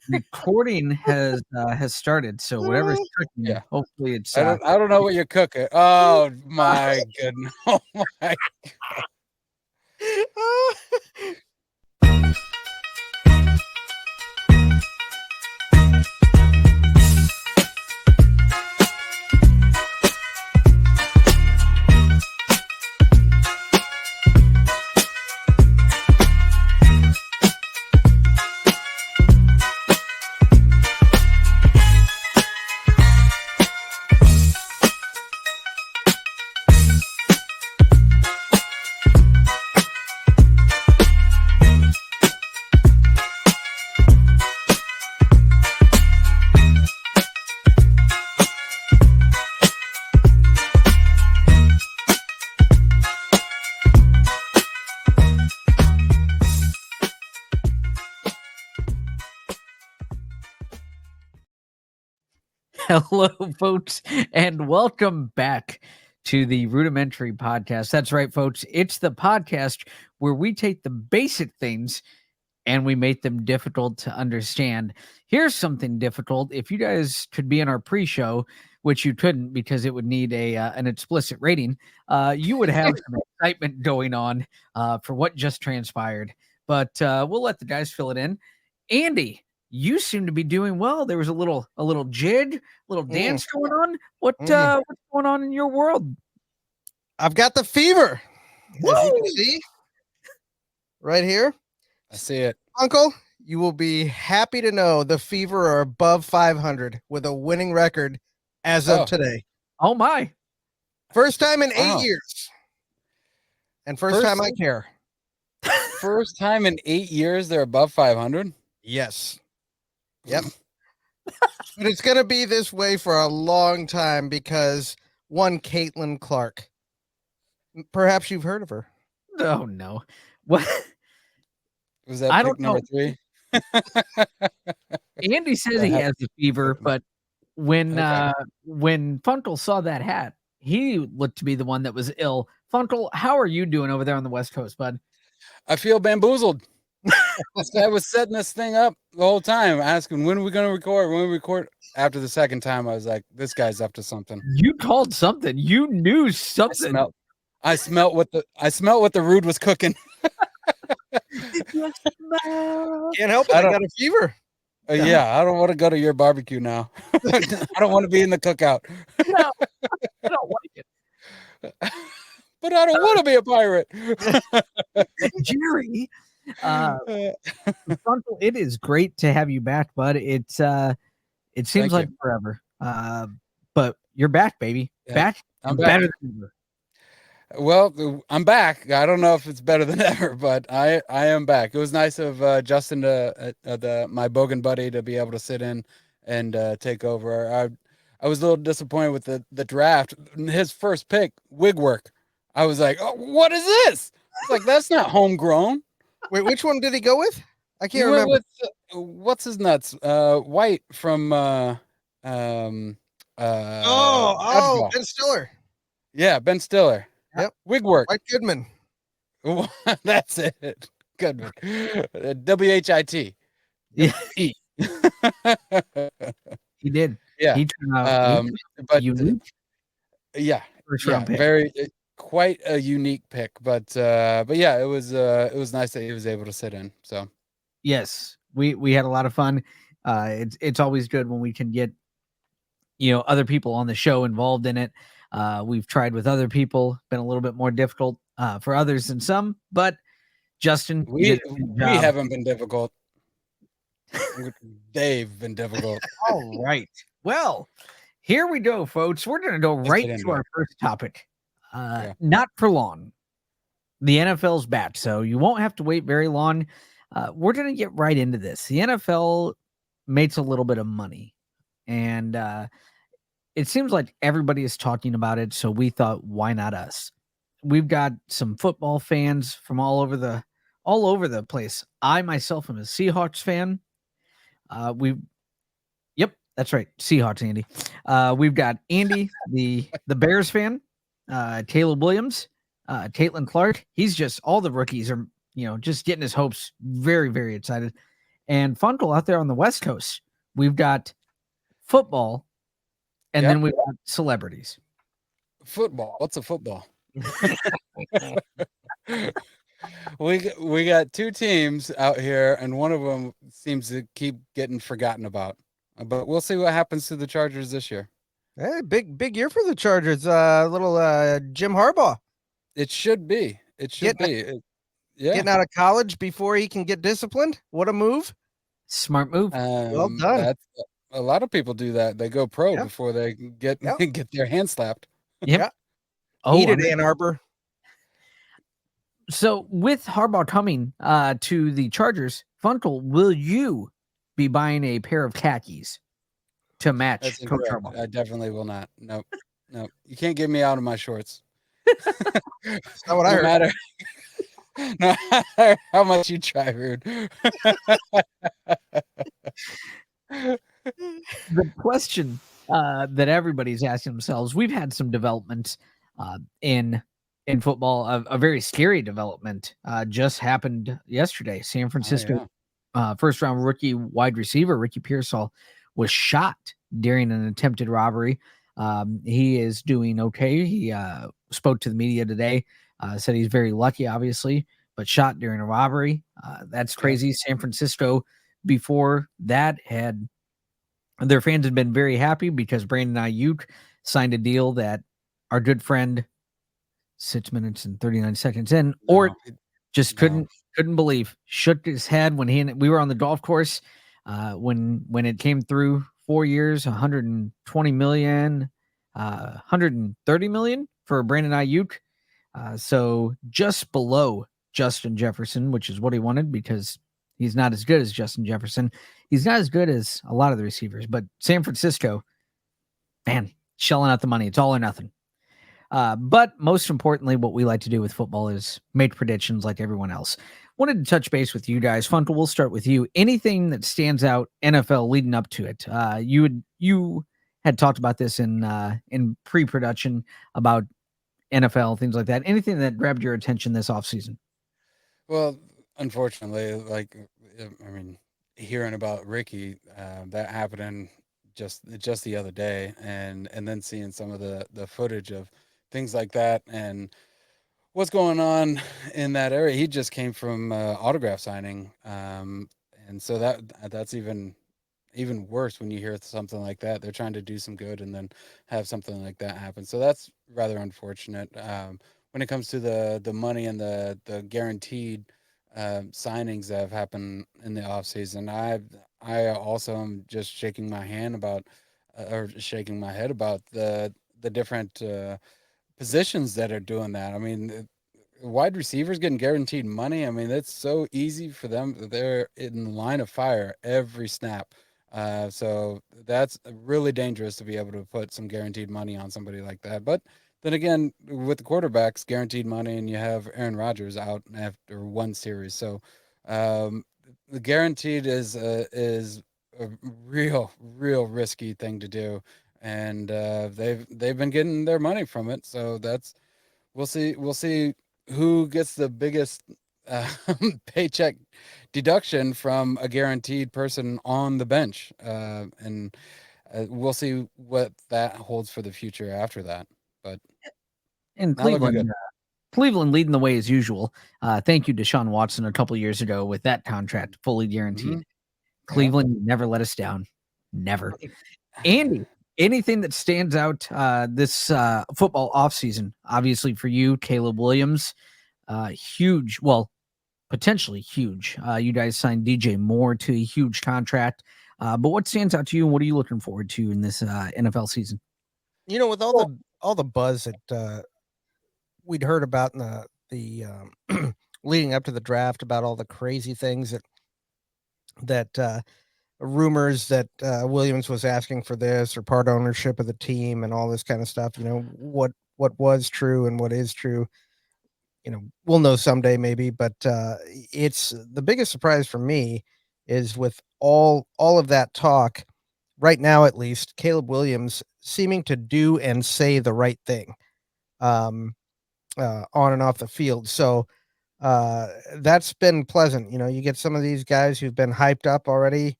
recording has started. So whatever's cooking, Yeah. hopefully it's. I don't know what you're cooking. Oh my goodness. Oh my. Hello, folks, and welcome back to the Rudimentary podcast. That's right, folks. It's the podcast where we take the basic things and we make them difficult to understand. Here's something difficult. If you guys could be in our pre-show, which you couldn't because it would need an explicit rating, you would have some excitement going on for what just transpired. But we'll let the guys fill it in. Andy, you seem to be doing well. There was a little jig, a little dance going on. What's going on in your world? I've got the fever. Woo! As you can see right here. I see it. Uncle, you will be happy to know the Fever are above 500 with a winning record as of today. Oh my. First time in 8 years. And first time I care. First time in 8 years they're above 500? Yes. Yep. But it's going to be this way for a long time because one Caitlin Clark. Perhaps you've heard of her. Oh no. What? Was that I pick don't know. number 3? Andy says he has the fever, but when Funkel saw that hat, he looked to be the one that was ill. Funkel, how are you doing over there on the West Coast, bud? I feel bamboozled. This guy was setting this thing up the whole time, asking when are we going to record. When we record. After the second time, I was like, "This guy's up to something." You called something. You knew something. I smelt what the Rude was cooking. Can't help it. I got a fever. Yeah, I don't want to go to your barbecue now. I don't want to be in the cookout. No, I don't like it. But I don't want to be a pirate. Jerry, Funkel, it is great to have you back, bud. It seems like forever. But you're back, baby. Yeah, back. I'm back. Better than ever. Well, I'm back. I don't know if it's better than ever, but I am back. It was nice of Justin my Bogan buddy to be able to sit in and take over. I was a little disappointed with the draft. His first pick, Wigwork. I was like, oh, what is this? It's like, that's not homegrown. Wait, which one did he go with? I can't remember. What's his nuts? White from Ben Stiller. Yeah, Ben Stiller. Yep. Wigwork. White Goodman. That's it. Goodman. WHIT. Yeah. E. He did. Yeah. He turned out unique. Yeah. First round pick. Very quite a unique pick, but yeah, it was nice that he was able to sit in. So yes, we had a lot of fun. It's always good when we can get other people on the show involved in it. We've tried with other people, been a little bit more difficult for others than some, but Justin, we haven't been difficult. They've been difficult. All right. Well, here we go, folks. We're going to go right to our first topic. Not for long. The NFL's back, so you won't have to wait very long. We're going to get right into this. The NFL makes a little bit of money, and it seems like everybody is talking about it, so we thought, why not us? We've got some football fans from all over the place. I myself am a Seahawks fan. Yep, that's right, Seahawks, Andy. We've got Andy, the Bears fan, Caleb Williams, Caitlin Clark. He's just all the rookies are just getting his hopes very, very excited. And Funkel out there on the West Coast, we've got football, and then we've got celebrities. Football. What's a football? We got two teams out here, and one of them seems to keep getting forgotten about. But we'll see what happens to the Chargers this year. Hey, big year for the Chargers. Little Jim Harbaugh. It should be. It should be. Getting out of college before he can get disciplined. What a move. Smart move. Well done. That's, a lot of people do that. They go pro before they get get their hand slapped. Yep. Oh, eat it, Ann Arbor. So with Harbaugh coming to the Chargers, Funkel, will you be buying a pair of khakis to match Coach Harbaugh? I definitely will not. Nope. You can't get me out of my shorts. That's not what I heard. No matter how much you try, Rude. The question that everybody's asking themselves, we've had some developments in football. A very scary development just happened yesterday. San Francisco first round rookie wide receiver Ricky Pearsall was shot during an attempted robbery. He is doing okay. He spoke to the media today, said he's very lucky, obviously, but shot during a robbery. That's crazy. San Francisco, before that, their fans had been very happy because Brandon Ayuk signed a deal that our good friend 6 minutes and 39 seconds in, just couldn't believe, shook his head when we were on the golf course when it came through. 4 years, 120 million, 130 million for Brandon Ayuk. So just below Justin Jefferson, which is what he wanted because he's not as good as Justin Jefferson. He's not as good as a lot of the receivers, but San Francisco, man, shelling out the money. It's all or nothing. But most importantly, what we like to do with football is make predictions like everyone else. Wanted to touch base with you guys. Funkel, we'll start with you. Anything that stands out NFL leading up to it? You had talked about this in pre-production about NFL, things like that. Anything that grabbed your attention this offseason? Well, unfortunately, hearing about Ricky, that happened just the other day, and then seeing some of the footage of things like that and what's going on in that area. He just came from autograph signing, and so that's even worse when you hear something like that. They're trying to do some good and then have something like that happen. So that's rather unfortunate. When it comes to the money and the guaranteed signings that have happened in the offseason, I also am just shaking my head about the different positions that are doing that. I mean, wide receivers getting guaranteed money. I mean, it's so easy for them. They're in the line of fire every snap. So that's really dangerous to be able to put some guaranteed money on somebody like that. But then again, with the quarterbacks, guaranteed money, and you have Aaron Rodgers out after one series. So the guaranteed is a real risky thing to do. And they've been getting their money from it. So we'll see who gets the biggest paycheck deduction from a guaranteed person on the bench, and we'll see what that holds for the future after that. But in Cleveland leading the way as usual. Thank you to Deshaun Watson a couple years ago with that contract fully guaranteed. Mm-hmm. Cleveland never let us down, never. Andy, anything that stands out this football offseason? Obviously for you, Caleb Williams, huge, well, potentially huge. You guys signed DJ Moore to a huge contract. But what stands out to you, and what are you looking forward to in this NFL season? You know, with all the buzz that we'd heard about in the leading up to the draft about all the crazy things that rumors that Williams was asking for this or part ownership of the team and all this kind of stuff. You know, what was true and what is true. You know, we'll know someday maybe, but it's the biggest surprise for me is with all of that talk right now, at least Caleb Williams seeming to do and say the right thing on and off the field. So that's been pleasant. You get some of these guys who've been hyped up already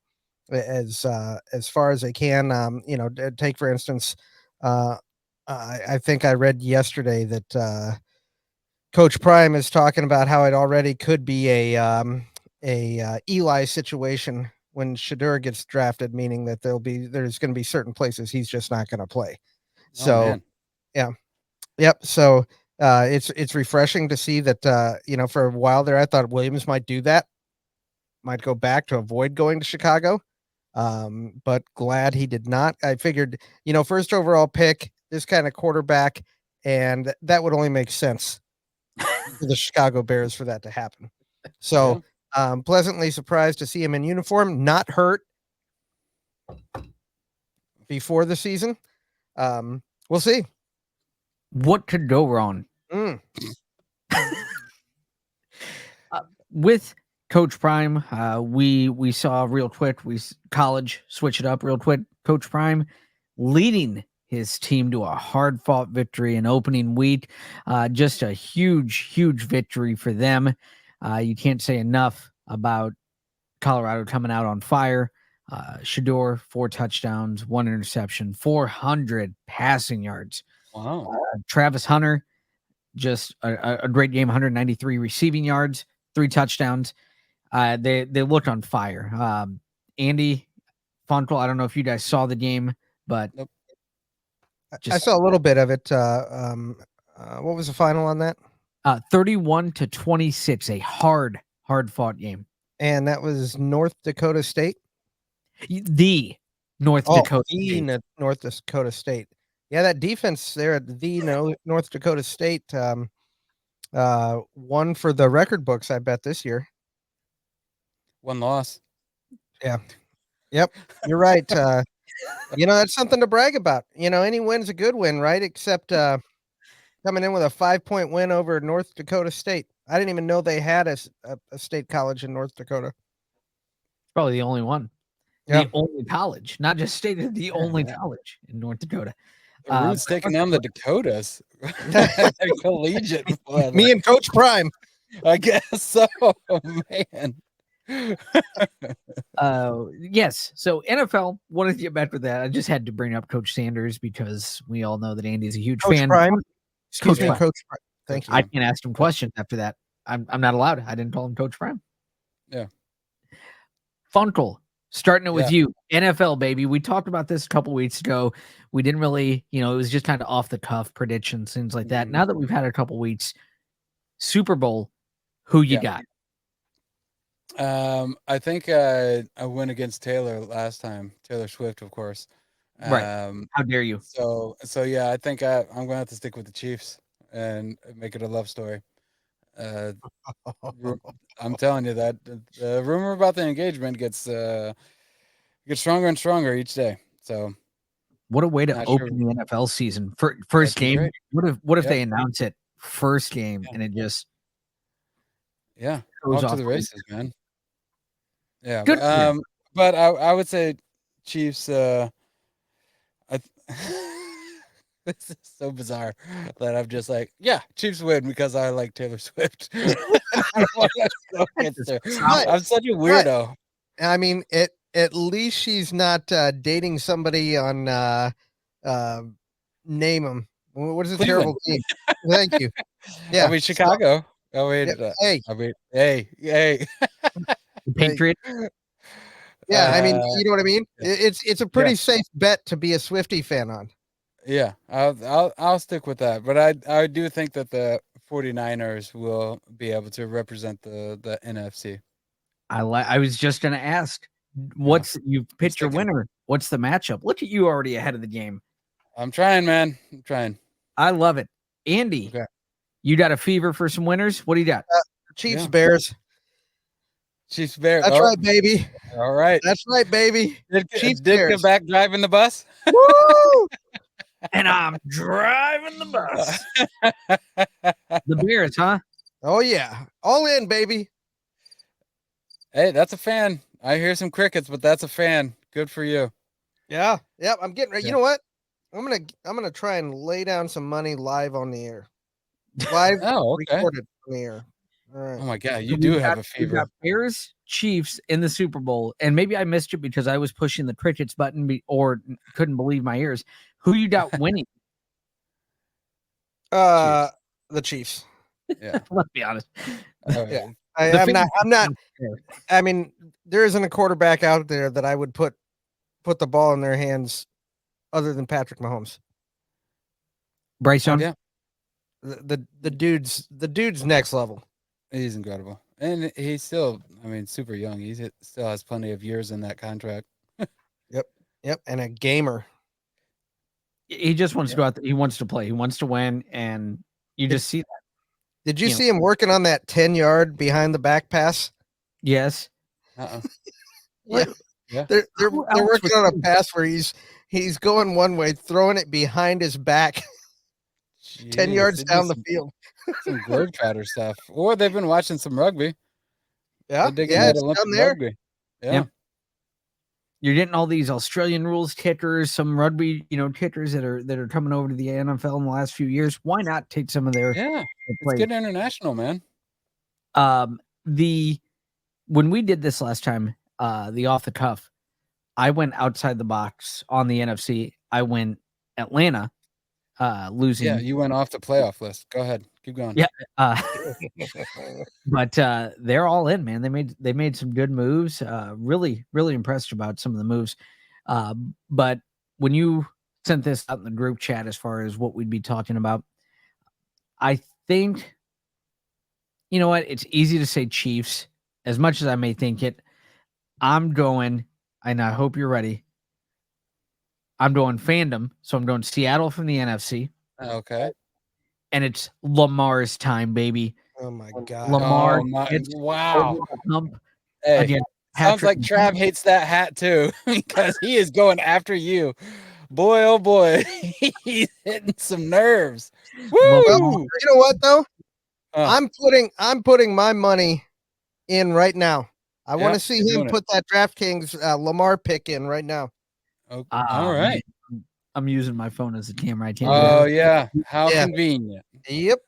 as far as they can. Take for instance, I think I read yesterday that Coach Prime is talking about how it already could be a Eli situation when Shador gets drafted, meaning that there's going to be certain places he's just not going to play. Oh So man. yeah, yep. So it's refreshing to see that for a while there I thought Williams might do that, might go back to avoid going to Chicago. But glad he did not. I figured, first overall pick, this kind of quarterback, and that would only make sense for the Chicago Bears for that to happen. So, pleasantly surprised to see him in uniform, not hurt before the season. We'll see. What could go wrong? Mm. With Coach Prime, we saw real quick. College switch it up real quick. Coach Prime leading his team to a hard-fought victory in opening week. Just a huge victory for them. You can't say enough about Colorado coming out on fire. Shador, 4 touchdowns, 1 interception, 400 passing yards. Wow. Travis Hunter, just a great game, 193 receiving yards, 3 touchdowns. They looked on fire. Andy Funkel, I don't know if you guys saw the game, but Nope. I saw a little bit of it. What was the final on that? 31-26, a hard fought game. And that was North Dakota State. The North Dakota State. North Dakota State. Yeah, that defense there at the North Dakota State won for the record books, I bet, this year. 1 loss. Yeah. Yep. You're right. That's something to brag about. Any win's a good win, right? Except coming in with a 5-point win over North Dakota State. I didn't even know they had a state college in North Dakota. Probably the only one. Yeah. The only college, not just state, the only college in North Dakota. The Roots taking down the Dakotas. Collegiate. Me and Coach Prime. I guess so, man. Yes. So NFL, wanted to get back with that. I just had to bring up Coach Sanders because we all know that Andy's a huge Coach fan. Prime. Excuse Coach me, Coach Prime. Thank you. I can't ask him questions after that. I'm not allowed. I didn't call him Coach Prime. Yeah. Funkel, starting it with you. NFL, baby. We talked about this a couple weeks ago. We didn't really, it was just kind of off the cuff predictions, things like that. Now that we've had a couple weeks, Super Bowl, who you got? I think I went against Taylor last time. Taylor Swift, of course. Right. How dare you? So yeah, I think I'm gonna have to stick with the Chiefs and make it a love story. I'm telling you that the rumor about the engagement gets stronger and stronger each day. So what a way to open the NFL season. First game. Great. What if they announce it first game and it just off to the races, man. Yeah. Good. But I would say Chiefs. This is so bizarre that I'm just like, Chiefs win because I like Taylor Swift. I'm such a weirdo. I mean, at least she's not dating somebody on name them. What is a terrible team? Thank you. Yeah, I mean Chicago. I mean, hey. Patriot. Yeah, I mean, you know what I mean. It's a pretty safe bet to be a Swiftie fan on. Yeah, I'll stick with that. But I do think that the 49ers will be able to represent the NFC. I was just going to ask, you picked your winner. What's the matchup? Look at you already ahead of the game. I'm trying, man. I'm trying. I love it. Andy, you got a fever for some winners? What do you got? Chiefs, Bears. Chiefs, Bears. That's right, baby. All right. That's right, baby. Chiefs, Bears. Come back driving the bus. Woo! And I'm driving the bus. The Bears, huh? Oh, yeah. All in, baby. Hey, that's a fan. I hear some crickets, but that's a fan. Good for you. Yeah. Yep. I'm getting ready. Yeah. You know what? I'm gonna try and lay down some money live on the air. Live recorded on the air. All right. Oh my God, you So do we've have got- a we've fever. got Bears, Chiefs in the Super Bowl, and maybe I missed it because I was pushing the crickets button or couldn't believe my ears. Who you got winning? The Chiefs. Yeah. Let's be honest. All Yeah. right. I'm not. I mean, there isn't a quarterback out there that I would put the ball in their hands other than Patrick Mahomes. Bryce Young. Yeah, The dude's next level. he's incredible, and he's still, I mean, super young. Still has plenty of years in that contract. Yep, and a gamer. He just wants to go out there. He wants to play. He wants to win, and you just see that. Did you You know. see him working on that 10-yard behind the back pass? Yes. Uh-uh. Yeah. Yeah. They're Who else working was on a pass where he's going one way, throwing it behind his back, 10 Jeez, yards they do down the field. some globetrotter stuff, or they've been watching some rugby. Yeah, They're digging yeah, that it's Olympic down there. rugby. Yeah. Yep. You're getting all these Australian rules kickers, some rugby, kickers that are coming over to the NFL in the last few years. Why not take some of their Yeah. It's plays? getting international, man. When we did this last time, the off the cuff, I went outside the box on the NFC. I went Atlanta, losing. Yeah, you went off the playoff list. Go ahead. Keep going. Yeah. But they're all in, man. They made some good moves. Really, really impressed about some of the moves. But when you sent this out in the group chat as far as what we'd be talking about, I think, you know what? It's easy to say Chiefs. As much as I may think it, I'm going, and I hope you're ready. I'm going fandom. So I'm going Seattle from the NFC. Okay. And it's Lamar's time, baby. Oh my God. Lamar Oh my, gets wow. over the hump Hey, against sounds like Patrick Trav hates that hat too, because he is going after you. Boy, oh boy, he's hitting some nerves. Woo! Well, you know what though? Uh, I'm putting my money in right now. I want Yeah, to see you're him doing it. put that DraftKings Lamar pick in right now. all man, right. I'm using my phone as a camera. I can't do Oh that. yeah, how Yeah. convenient. Yep.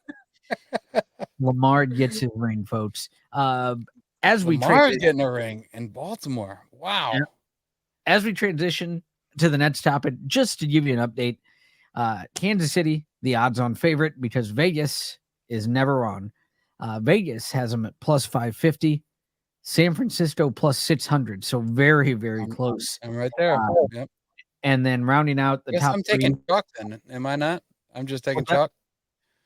Lamar gets his ring, folks. As we Lamar's getting a ring in Baltimore. Wow. Yeah. As we transition to the next topic, just to give you an update, Kansas City, the odds-on favorite because Vegas is never wrong. Vegas has them at plus 550. San Francisco plus 600. So very, very close. I'm right there. Yep. And then rounding out the Guess top I'm three. taking chalk then. Am I not? I'm just taking What's that? chalk.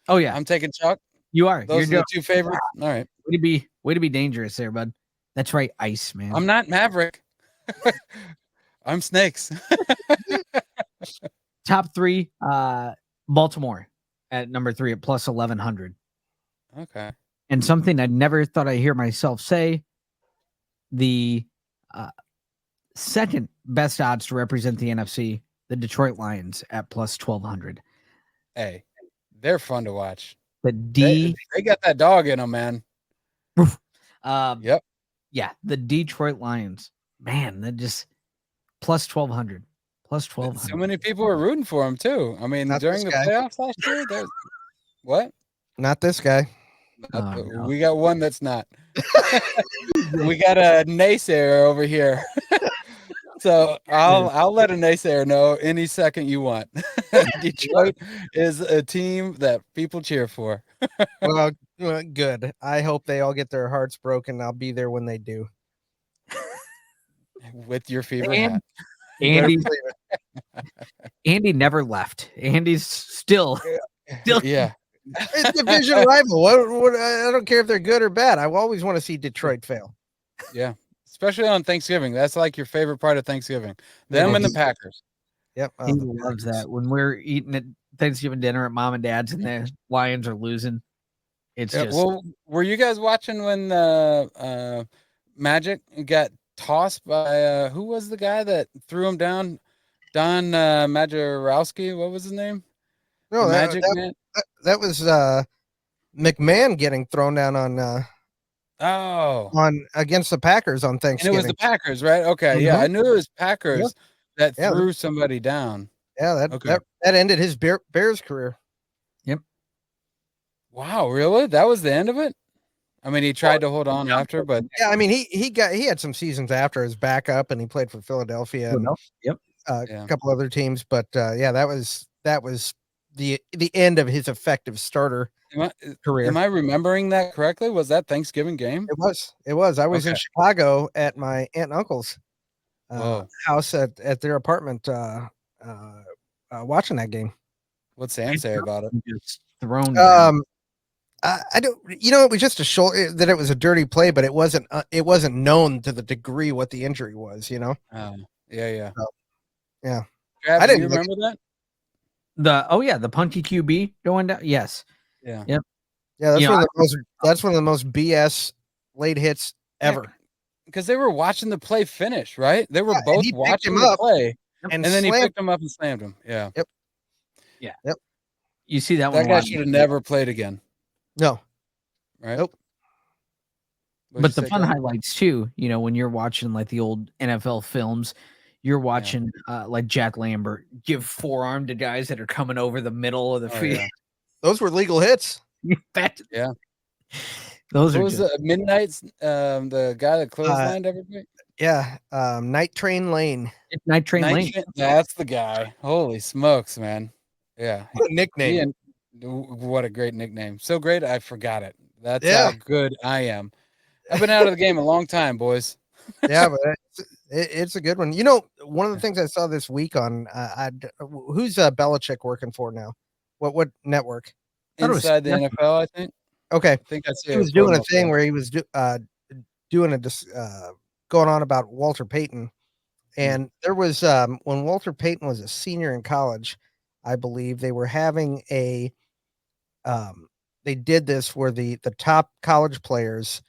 Oh yeah, I'm taking chalk. you are. Those You're are the two favorites. All right. way to be dangerous there, bud. That's right, ice man. I'm not Maverick. I'm Snakes. Top three, Baltimore at number 3 at plus 1100. Okay. And something I never thought I'd hear myself say, the second best odds to represent the NFC, the Detroit Lions at plus 1200. Hey, they're fun to watch. The They got that dog in them, man. Yep. Yeah, the Detroit Lions. Man, that just plus 1200. Plus 1200. So many people were rooting for him too. I mean, Not during this the guy. playoffs last year, what? Not this guy. No. We got one that's not. We got a naysayer over here. So I'll let a naysayer know any second you want. Detroit is a team that people cheer for. Well, good. I hope they all get their hearts broken. I'll be there when they do. With your fever And- hat. Andy never left. Andy's still Yeah. It's division rival. What, I don't care if they're good or bad. I always want to see Detroit fail. Yeah. Especially on Thanksgiving. That's like your favorite part of Thanksgiving. Them and the Packers. Yep. he loves that. When we're eating at Thanksgiving dinner at mom and dad's and the Lions are losing, it's Yeah, just well, were you guys watching when the Magic got tossed by who was the guy that threw him down? Don Majorowski, what was his name? No, The that, Magic that, Man. that was McMahon getting thrown down on against the Packers on And Thanksgiving. it was the Packers, right? Okay, yeah, Mhm. I knew it was Packers that Yeah. threw somebody down. Yeah, Okay. that ended his Bears career. Wow, really? That was the end of it? I mean, he tried to hold on after, but Yeah, I mean, he had some seasons after as backup, and he played for Philadelphia and Yep. a Yeah. couple other teams. But yeah, that was the end of his effective starter career. am I remembering that correctly? Was that Thanksgiving game? It was. I was in Okay. Chicago at my aunt and uncle's Whoa. house at their apartment watching that game. What's Sam say about it? Just thrown down. I don't. You know, it was just a shoulder that it was a dirty play, but it wasn't. It wasn't known to the degree what the injury was. You know. Yeah. So, yeah. Trav, I do didn't you look remember that? The punky QB going down. Yes. Yeah. Yep. Yeah, that's You know, one of the most. That's one of the most BS late hits ever. Because they were watching the play finish, right? They were Yeah, and both he picked watching him the up play, and then he slammed. picked him up and slammed him. Yeah. Yep. Yeah. Yep. You see that That one a guy lot. should have never played again, No. right? Nope. But the fun highlights too, you know, when you're watching like the old NFL films, you're watching like Jack Lambert give forearm to guys that are coming over the middle of the field. Yeah. Those were legal hits. Yeah. Those What are was just, it? Midnight's the guy that clotheslined everybody? Yeah. Night Train Lane. it's Night Train Lane. That's the guy. Holy smokes, man. Yeah. What a nickname. What a great nickname. So great, I forgot it. That's Yeah. how good I am. I've been out of the game a long time, boys. Yeah, but it's a good one. You know, one of the things I saw this week on who's Belichick working for now? What network? Inside the NFL, I think. Okay, I think I see. he was doing a thing where he was doing going on about Walter Payton, and there was when Walter Payton was a senior in college, I believe they were having they did this where the top college players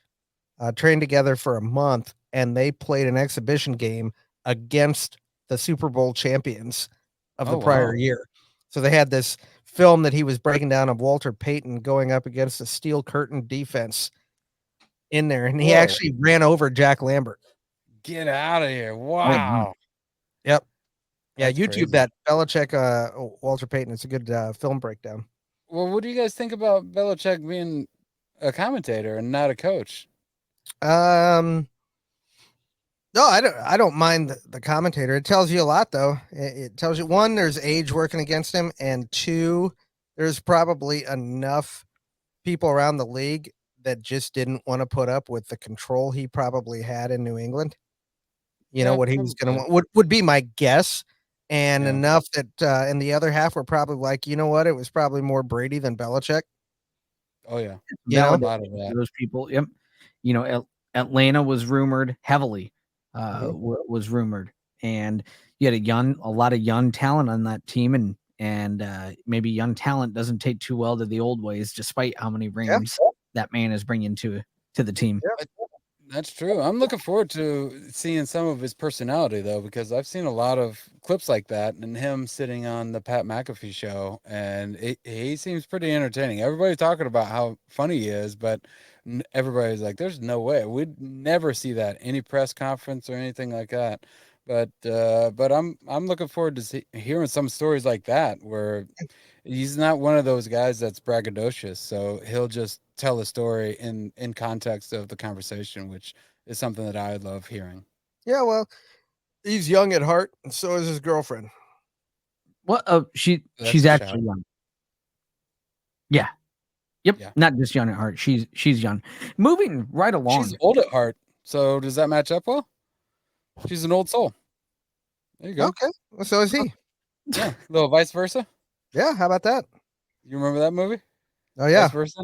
trained together for a month, and they played an exhibition game against the Super Bowl champions of the prior year. So they had this film that he was breaking down of Walter Payton going up against a steel curtain defense in there, and he actually ran over Jack Lambert. Get out of here. Wow. Yep. Yeah, That's YouTube crazy. that Belichick Walter Payton. It's a good film breakdown. Well, what do you guys think about Belichick being a commentator and not a coach? No, I don't mind the commentator. It tells you a lot, though. It tells you, one, there's age working against him, and two, there's probably enough people around the league that just didn't want to put up with the control he probably had in New England. You know what he was going to want would be my guess, and enough that in the other half were probably like, you know what, it was probably more Brady than Belichick. Oh yeah, a lot of that. Those people. Yep. You know, Atlanta was rumored heavily. Was rumored, and you had a lot of young talent on that team, and maybe young talent doesn't take too well to the old ways, despite how many rings that man is bringing to the team. Yep. That's true. I'm looking forward to seeing some of his personality, though, because I've seen a lot of clips like that and him sitting on the Pat McAfee show, and he seems pretty entertaining. Everybody's talking about how funny he is, but everybody's like, there's no way. We'd never see that any press conference or anything like that. But I'm looking forward to hearing some stories like that where he's not one of those guys that's braggadocious, so he'll just tell a story in context of the conversation, which is something that I love hearing. Yeah, well, he's young at heart, and so is his girlfriend. Well, she's actually young. Yeah. Yep. Yeah. Not just young at heart. She's young. Moving right along. She's old at heart. So does that match up well? She's an old soul. There you go. Okay. Well, so is he. Yeah. A little vice versa. Yeah. How about that? You remember that movie? Oh yeah. Vice versa.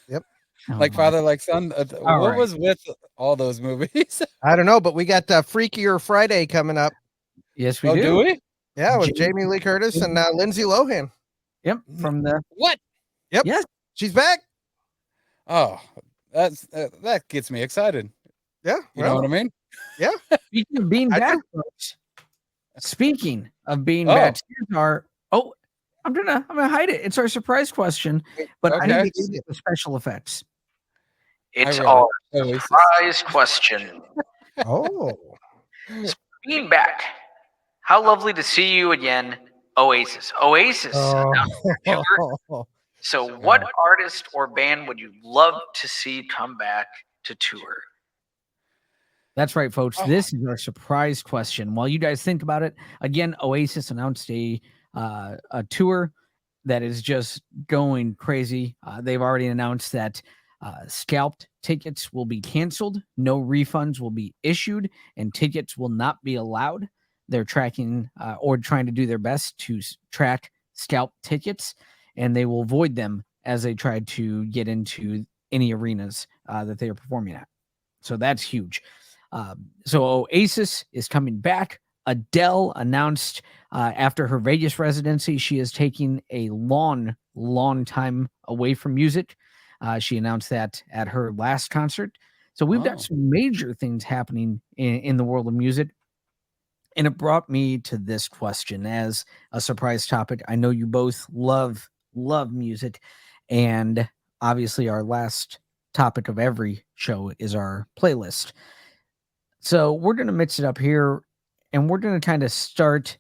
Yep. Like Father, like Son. What was with all those movies? I don't know, but we got Freakier Friday coming up. Yes, we do. Do we? Yeah, with Jamie Lee Curtis and Lindsay Lohan. Yep. From the what? Yep. Yes. She's back. Oh, that gets me excited. Yeah. You know what I mean? Yeah. Speaking of being back, folks. Speaking of being back, here's our I'm gonna hide it. It's our surprise question, but I need to get the special effects. It's our surprise question. Being back. How lovely to see you again, Oasis. So, what artist or band would you love to see come back to tour? That's right, folks. Oh. This is our surprise question. While you guys think about it, again, Oasis announced a tour that is just going crazy. They've already announced that scalped tickets will be canceled, no refunds will be issued, and tickets will not be allowed. They're tracking or trying to do their best to track scalped tickets, and they will void them as they try to get into any arenas that they are performing at. So that's huge. So Oasis is coming back. Adele announced after her Vegas residency, she is taking a long, long time away from music. She announced that at her last concert. So we've got some major things happening in the world of music. And it brought me to this question as a surprise topic. I know you both love music. And obviously, our last topic of every show is our playlist. So we're going to mix it up here and we're going to kind of start.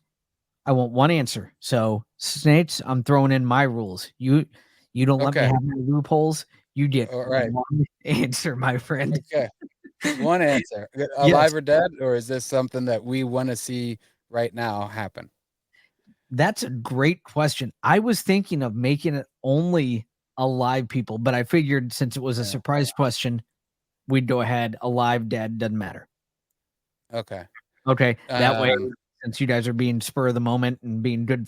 I want one answer. So, Snakes, I'm throwing in my rules. You don't let me have my loopholes. You get one answer, my friend. Okay. One answer. Alive or dead, or is this something that we want to see right now happen? That's a great question. I was thinking of making it only alive people, but I figured since it was a surprise question, we'd go ahead. Alive, dead, doesn't matter. Okay. That way, since you guys are being spur of the moment and being good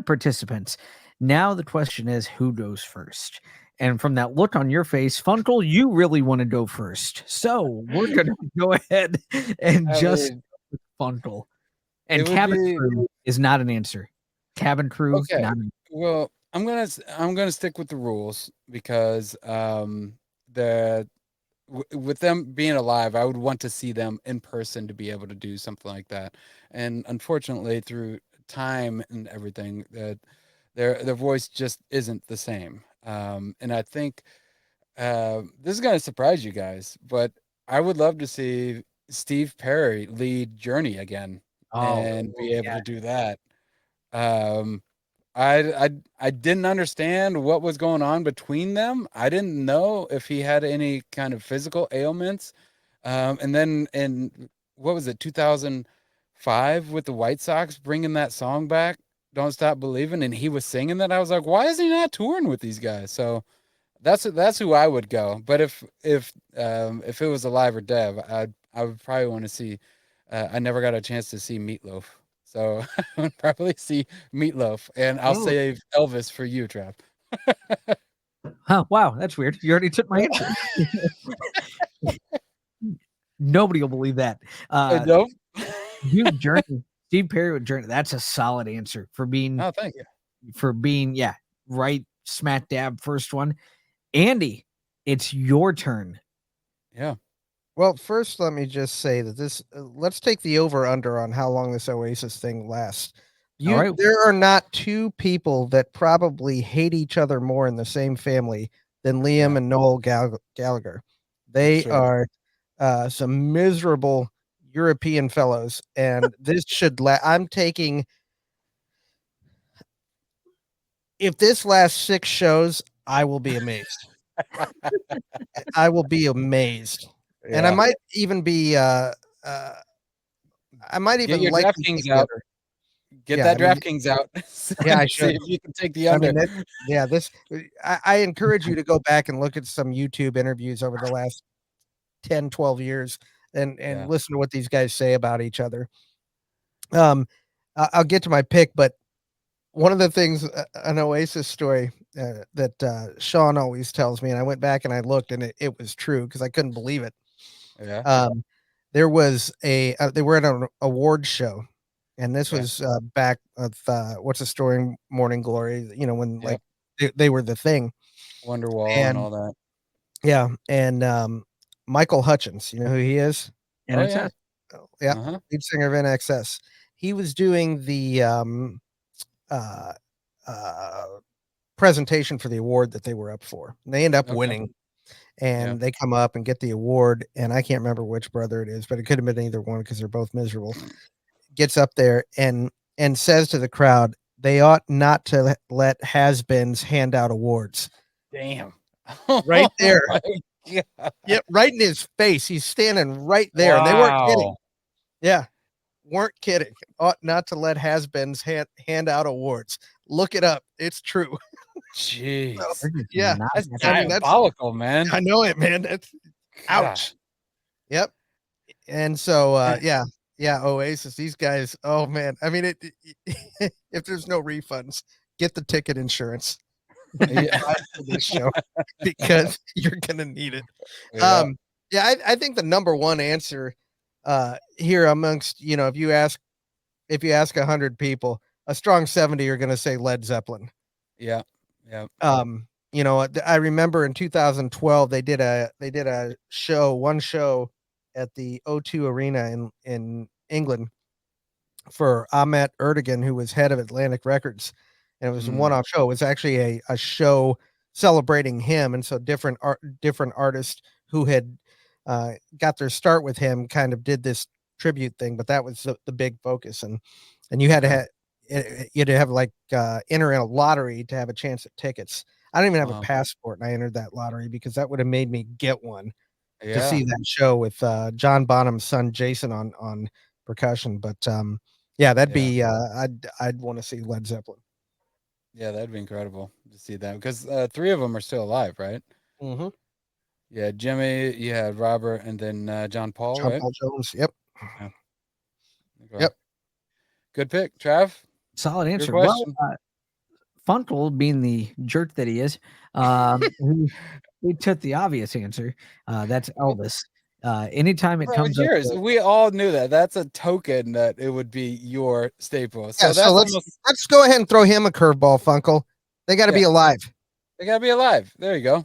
participants. Now the question is, who goes first? And from that look on your face, Funkle, you really want to go first. So we're going to go ahead and Funkle. And cabin crew is not an answer. Cabin crew, okay. not an answer. Well, I'm gonna stick with the rules because with them being alive, I would want to see them in person to be able to do something like that. And unfortunately, through time and everything, that their voice just isn't the same. And I think this is gonna surprise you guys, but I would love to see Steve Perry lead Journey again and be able to do that. Um, I didn't understand what was going on between them. I didn't know if he had any kind of physical ailments. And then in what was it, 2005 with the White Sox bringing that song back, "Don't Stop Believing," and he was singing that. I was like, why is he not touring with these guys? So that's who I would go. But if it was Alive or Dead, I would probably want to see. I never got a chance to see Meatloaf. So I would probably see Meatloaf, and I'll save Elvis for you, Trav. Wow, that's weird. You already took my answer. Nobody will believe that. Nope. Journey, Steve Perry with Journey. That's a solid answer for being. Oh, thank you. For being, right smack dab first one. Andy, it's your turn. Yeah. Well, first, let me just say that this. Let's take the over under on how long this Oasis thing lasts. There are not two people that probably hate each other more in the same family than Liam and Noel Gallagher. They are some miserable European fellows, and this should. I'm taking. If this lasts 6 shows, I will be amazed. I will be amazed. Yeah. And I might even be I might even get your like DraftKings out. Get that DraftKings out. Yeah, I should. See if you can take the under. I encourage you to go back and look at some YouTube interviews over the last 10, 12 years and listen to what these guys say about each other. I'll get to my pick, but one of the things, an Oasis story that Sean always tells me, and I went back and I looked, and it was true because I couldn't believe it. Yeah. There was they were at an award show, and this was back with what's the story, Morning Glory, when like they were the thing, Wonderwall and all that. Yeah, and Michael Hutchence, you know who he is? NXS. Lead singer of NXS. He was doing the presentation for the award that they were up for. And they end up winning, and they come up and get the award. And I can't remember which brother it is, but it could have been either one because they're both miserable. Gets up there and says to the crowd they ought not to let has-beens hand out awards. Damn. Right there. Oh my God. Yep, right in his face. He's standing right there. Wow. And they weren't kidding. Yeah, weren't kidding. Ought not to let has-beens hand out awards. Look it up. It's true. Jeez. Yeah, That's I mean, diabolical, man. I know it, man. That's ouch. Yep. And so, yeah, Oasis. These guys. Oh man. I mean, if there's no refunds, get the ticket insurance. Yeah. For this show because you're gonna need it. Yeah. I think the number one answer here amongst if you ask 100 people, a strong 70 are gonna say Led Zeppelin. Yeah. Yeah. I remember in 2012 they did a one show at the O2 Arena in England for Ahmet Erdogan, who was head of Atlantic Records. And it was a one-off show. It was actually a show celebrating him. And so different artists who had got their start with him kind of did this tribute thing, but that was the big focus. And you had to have like enter in a lottery to have a chance at tickets. I don't even have a passport, and I entered that lottery because that would have made me get one to see that show with John Bonham's son Jason on percussion. But that'd be I'd want to see Led Zeppelin. Yeah, that'd be incredible to see that because 3 of them are still alive, right? Mm-hmm. Yeah, Jimmy, you had Robert, and then John Paul, right? Paul Jones. Yep. Yeah. Yep. Good pick, Trav. Solid answer. Well, Funkel, being the jerk that he is, he took the obvious answer. That's Elvis. Anytime it comes up, we all knew that. That's a token that it would be your staple. So let's go ahead and throw him a curveball, Funkel. They got to be alive. They got to be alive. There you go.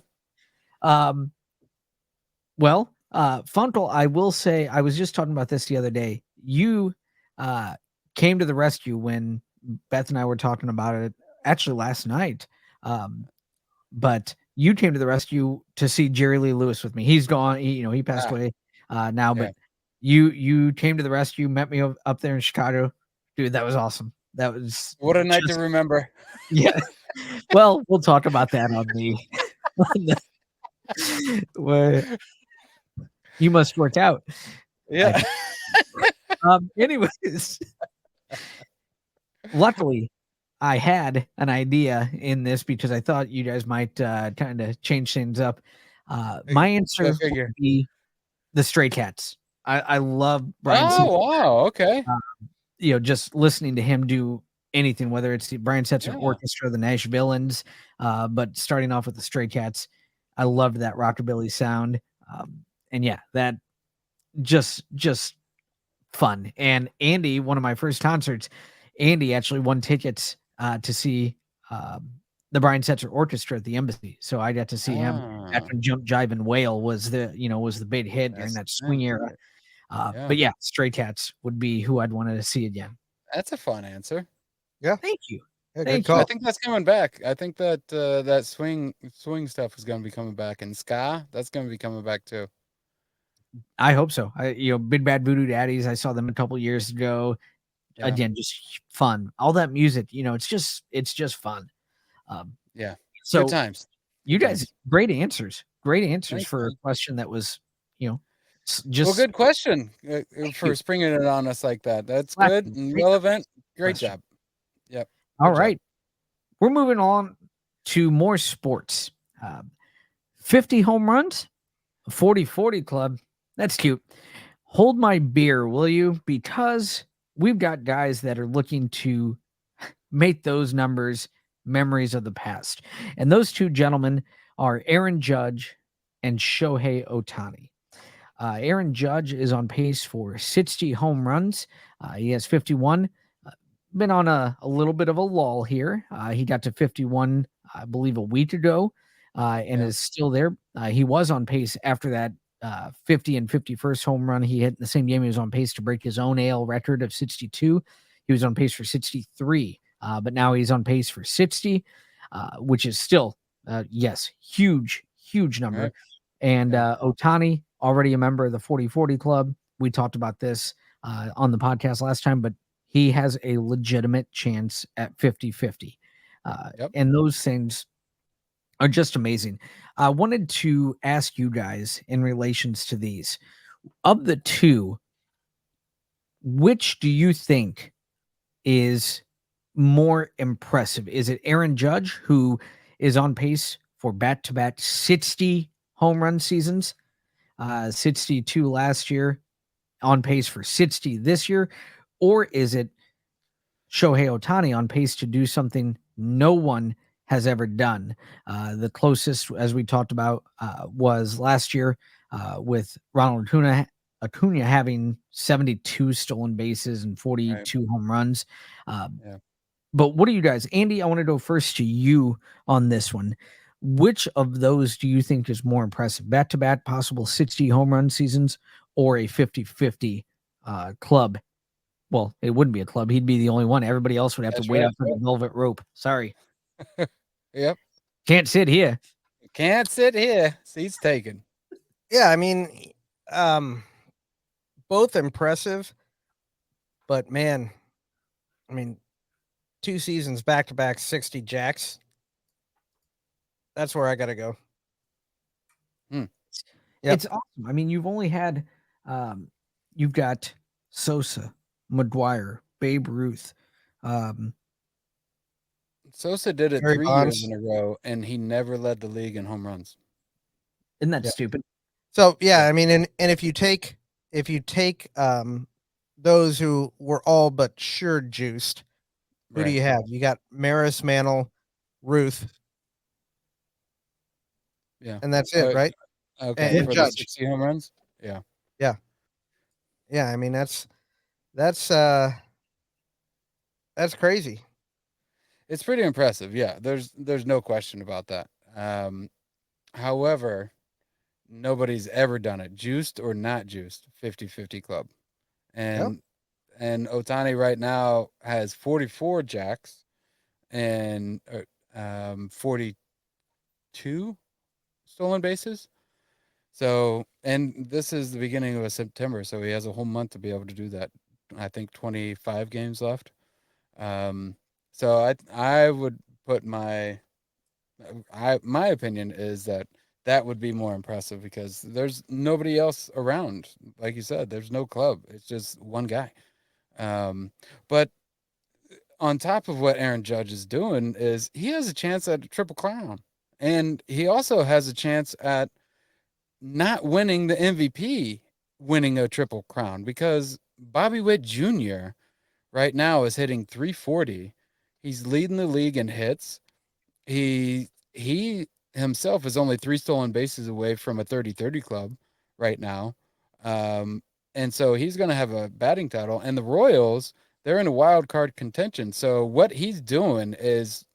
Funkel, I will say, I was just talking about this the other day. You came to the rescue when Beth and I were talking about it actually last night. But you came to the rescue to see Jerry Lee Lewis with me. He's gone. He passed away now, but you came to the rescue, met me up there in Chicago. Dude, that was awesome. That was what a night to remember. Yeah. Well, we'll talk about that on where you must work out. Yeah. Anyways, luckily I had an idea in this because I thought you guys might kind of change things up. My answer would be the Stray Cats. I love Brian. Oh, wow. Okay. Just listening to him do anything, whether it's the Brian Setzer Orchestra, the Nash Villains, but starting off with the Stray Cats, I loved that rockabilly sound. And that just fun. And Andy, one of my first concerts, Andy actually won tickets to see the Brian Setzer Orchestra at the Embassy. So I got to see him after Jump, Jive, and Wail was the big hit during that swing era. But Stray Cats would be who I'd wanted to see again. That's a fun answer. Yeah. Thank you. Yeah, good call. I think that's coming back. I think that that swing stuff is going to be coming back, and ska, that's going to be coming back too. I hope so. Big Bad Voodoo Daddies, I saw them a couple years ago. Yeah. Again, just fun. All that music, it's just fun. So good times. You guys, great answers. Great answers for a question that was, just good question for springing it on us like that. That's good and relevant. Great job. Yep. All right. We're moving on to more sports. 50 home runs, 40-40 club. That's cute. Hold my beer, will you? Because we've got guys that are looking to make those numbers memories of the past. And those two gentlemen are Aaron Judge and Shohei Ohtani. Aaron Judge is on pace for 60 home runs. He has 51. Been on a little bit of a lull here. He got to 51, I believe, a week ago, and is still there. He was on pace after that 50 and 51st home run he hit in the same game. He was on pace to break his own AL record of 62. He was on pace for 63, but now he's on pace for 60, which is still, huge number. Right. And Ohtani, already a member of the 40-40 club. We talked about this on the podcast last time, but he has a legitimate chance at 50-50. Yep. And those things are just amazing. I wanted to ask you guys in relations to these. Of the two, which do you think is more impressive? Is it Aaron Judge, who is on pace for back-to-back 60 home run seasons, 62 last year, on pace for 60 this year? Or is it Shohei Ohtani on pace to do something no one has ever done? The closest, as we talked about, was last year with Ronald Acuna having 72 stolen bases and Right. 42 home runs. Yeah. But what do you guys, Andy? I want to go first to you on this one. Which of those do you think is more impressive? Back to back possible 60 home run seasons or a 50-50 club? Well, it wouldn't be a club. He'd be the only one. Everybody else would have to That's wait right. out for the velvet rope. Sorry. Yep. Can't sit here. Can't sit here. Seats taken. Yeah, I mean, both impressive, but man, I mean, 2 seasons back to back 60 jacks. That's where I got to go. Hmm. Yep. It's awesome. I mean, you've only had, you've got Sosa, McGuire, Babe Ruth. Sosa did it Barry 3 years Bonds. in a row, and he never led the league in home runs. Isn't that Yeah. stupid? So yeah, Yeah. I mean, and if you take those who were all but sure juiced, who do Right. you have? You got Maris, Mantle, Ruth, Yeah. and that's it, right? Okay. And For the Judge. 60 home runs? Yeah. Yeah. Yeah, I mean that's crazy. It's pretty impressive. Yeah. There's no question about that. However, nobody's ever done it, juiced or not juiced, 50-50 club. Yep. And Otani right now has 44 jacks and 42 stolen bases. So, and this is the beginning of September, so he has a whole month to be able to do that. I think 25 games left. So I would put my opinion is that that would be more impressive because there's nobody else around. Like you said, there's no club. It's just one guy. But on top of what Aaron Judge is doing is he has a chance at a triple crown, and he also has a chance at not winning the MVP, winning a triple crown because Bobby Witt Jr. right now is hitting 340. He's leading the league in hits. He himself is only 3 stolen bases away from a 30-30 club right now. Um, and so he's going to have a batting title. And the Royals, they're in a wild card contention. So what he's doing is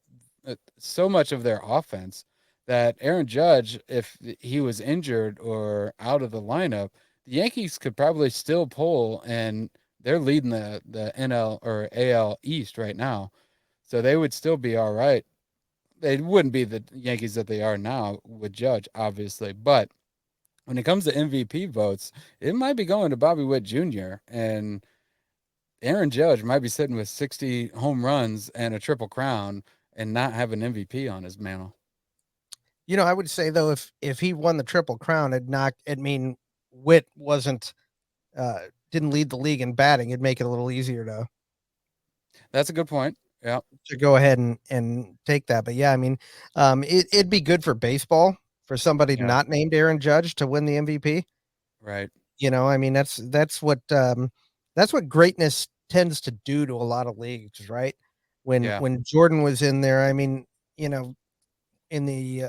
so much of their offense that Aaron Judge, if he was injured or out of the lineup, the Yankees could probably still pull, and they're leading the NL or AL East right now. So they would still be all right. They wouldn't be the Yankees that they are now with Judge, obviously. But when it comes to MVP votes, it might be going to Bobby Witt Jr. and Aaron Judge might be sitting with 60 home runs and a triple crown and not have an MVP on his mantle. You know, I would say though, if he won the triple crown, it'd mean Witt wasn't didn't lead the league in batting. It'd make it a little easier That's a good point. Yeah. to go ahead and take that. But yeah, I mean, it'd be good for baseball for somebody Yeah. not named Aaron Judge to win the MVP. Right. You know, I mean, that's what greatness tends to do to a lot of leagues, right? Yeah. When Jordan was in there, I mean, you know, in the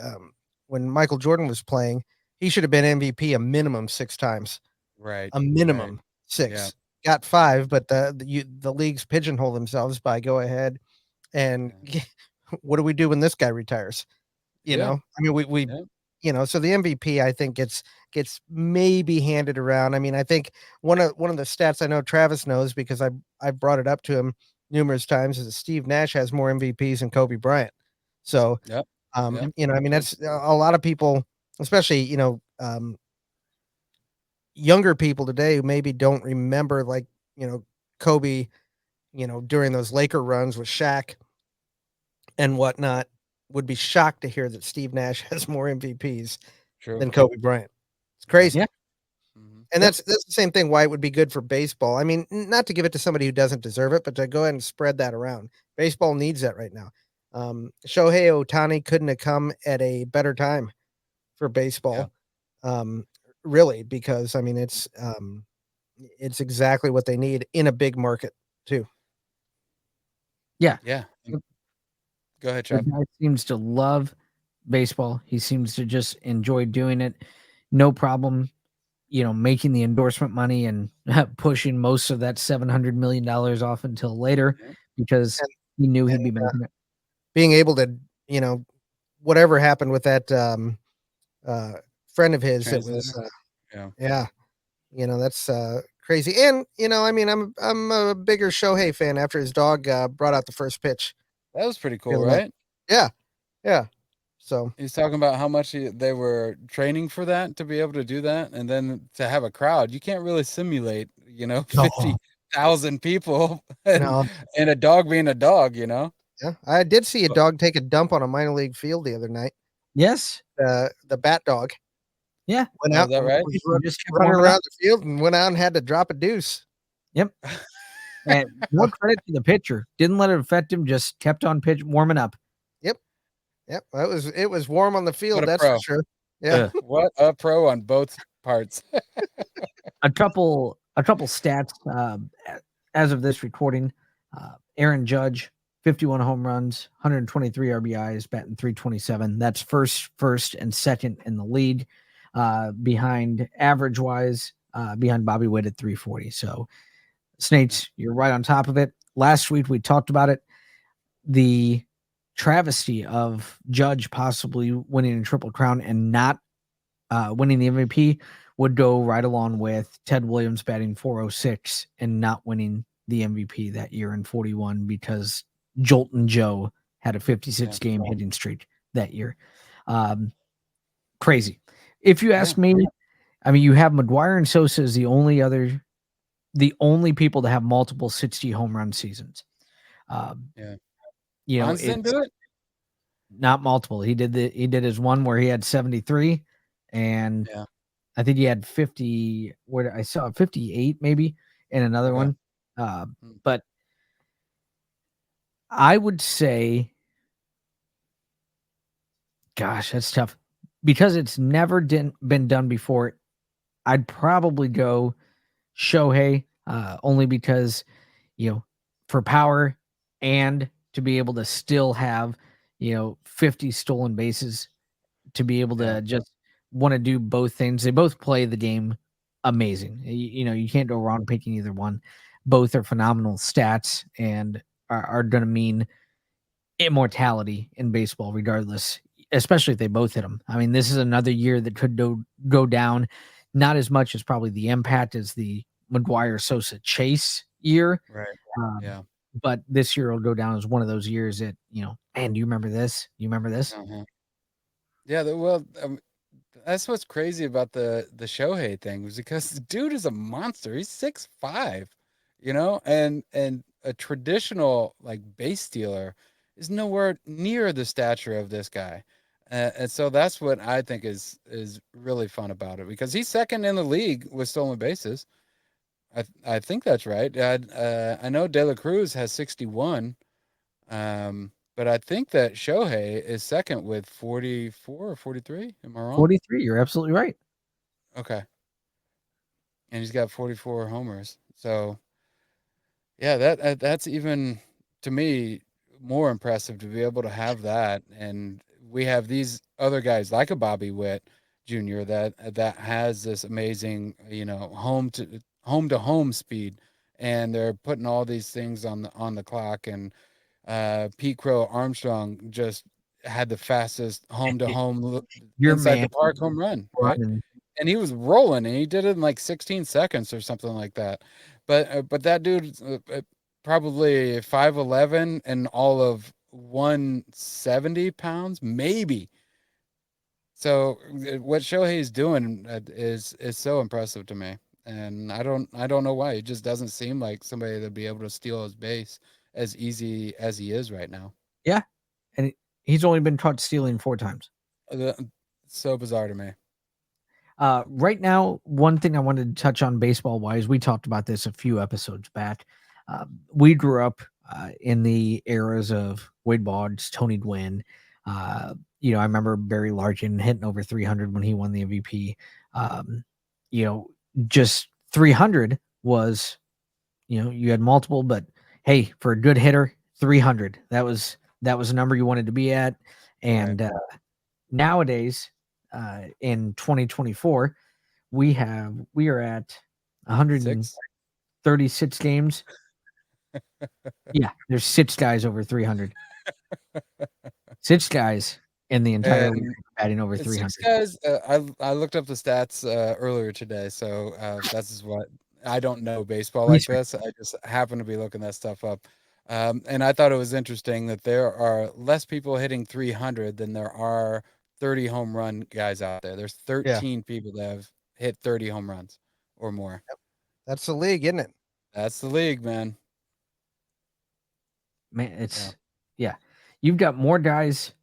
when Michael Jordan was playing, he should have been MVP a minimum 6 times, Right. a Right. minimum Yeah. 6. Got 5, but the leagues pigeonhole themselves by go ahead and Yeah. what do we do when this guy retires? You Yeah. know, I mean, we Yeah. you know, so the MVP I think gets maybe handed around. I mean, I think one of the stats I know Travis knows because I brought it up to him numerous times is that Steve Nash has more MVPs than Kobe Bryant. So, Yep. Yep. you know, I mean, True. that's a lot of people, especially, you know, younger people today who maybe don't remember like, you know, Kobe during those Laker runs with Shaq and whatnot, would be shocked to hear that Steve Nash has more MVPs True. than Kobe Bryant. It's crazy. Yeah. Mhm. And Yep. that's the same thing why it would be good for baseball. I mean, not to give it to somebody who doesn't deserve it, but to go ahead and spread that around. Baseball needs that right now. Shohei Ohtani couldn't have come at a better time for baseball. Um, really, because I mean it's exactly what they need in a big market too. Yeah. Yeah. Go ahead, The Chad. guy seems to love baseball. He seems to just enjoy doing it. No problem, making the endorsement money and pushing most of that $700 million off until later Yeah. because And he knew he'd and be making it. being able to, whatever happened with that uh friend of his that was Translator. Yeah. yeah, that's crazy. And, I mean, I'm a bigger Shohei fan after his dog brought out the first pitch That was pretty the cool, other night. right? Yeah. Yeah. So, He's talking about how much they were training for that to be able to do that, and then to have a crowd. You can't really simulate, no, 50,000 people and no. and a dog being a dog. Yeah. I did see a But dog take a dump on a minor league field the other night. Yes. The bat dog Yeah. went oh, out is that and right? was Just kept running warming up. around the field and went out and had to drop a deuce. Yep. And more credit to the pitcher. Didn't let it affect him. Just kept on warming up. Yep. Yep. It was warm on the What field, a that's for pro! sure. Yeah. What a pro on both parts. A couple stats as of this recording. Aaron Judge, 51 home runs, 123 RBIs, batting 327. That's first, and second in the league. Behind average wise, behind Bobby Witt at 340. So, Snates, you're right on top of it. Last week we talked about it. The travesty of Judge possibly winning a Triple Crown and not winning the MVP would go right along with Ted Williams batting 406 and not winning the MVP that year in 41 because Jolton Joe had a 56 game hitting streak that year. Crazy. If you ask me, I mean, you have McGuire and Sosa as the only people to have multiple 60 home run seasons. Yeah. It's Bonds didn't do it? not multiple. He did his one where he had 73 and Yeah. I think he had 50 where I saw 58 maybe in another Okay. one. But I would say, gosh, that's tough because it's never been done before. I'd probably go Shohei, only because, for power and to be able to still have, 50 stolen bases to be able Yeah. to just want to do both things. They both play the game amazing. You can't go wrong picking either one. Both are phenomenal stats and are going to mean immortality in baseball, regardless, especially if they both hit them. I mean, this is another year that could go down, not as much as probably the impact as the McGuire Sosa Chase year. Right. Um, Yeah. But this year will go down as one of those years that, man, do you remember this? You remember this? Uh-huh. Yeah. Well, that's what's crazy about the Shohei thing was because the dude is a monster. He's 6'5", and a traditional like base stealer is nowhere near the stature of this guy. And so that's what I think is really fun about it because he's second in the league with stolen bases. I think that's right. I know De La Cruz has 61. But I think that Shohei is second with 44 or 43. Am I wrong? 43. You're absolutely right. Okay. And he's got 44 homers. So, yeah, that's even to me more impressive to be able to have that. And we have these other guys like a Bobby Witt Jr. that has this amazing, home to home speed, and they're putting all these things on the clock. And Pete Crow Armstrong just had the fastest home to home Your inside man the park home run, right? running. And he was rolling, and he did it in like 16 seconds or something like that. But that dude probably 5'11" and all of 170 pounds, maybe. So what Shohei is doing is so impressive to me. and I don't know why. It just doesn't seem like somebody that'd be able to steal his base as easy as he is right now. Yeah, and he's only been caught stealing 4 times. So bizarre to me. Right now, one thing I wanted to touch on baseball wise, we talked about this a few episodes back. We grew up in the eras of Wade Boggs, Tony Gwynn. I remember Barry Larkin hitting over 300 when he won the MVP. Um, just 300 was, you had multiple, but hey, for a good hitter, 300. That was a number you wanted to be at. And nowadays, in 2024, we are at 136 games. Yeah, there's 6 guys over 300. 6 guys in the entire league batting over 300. 6 guys. I looked up the stats earlier today, so that's just what I don't know baseball like this. I just happen to be looking that stuff up, and I thought it was interesting that there are less people hitting 300 than there are 30 home run guys out there. There's 13 people that have hit 30 home runs or more. Yep. That's the league, isn't it? That's the league, man. Man, it's You've got more guys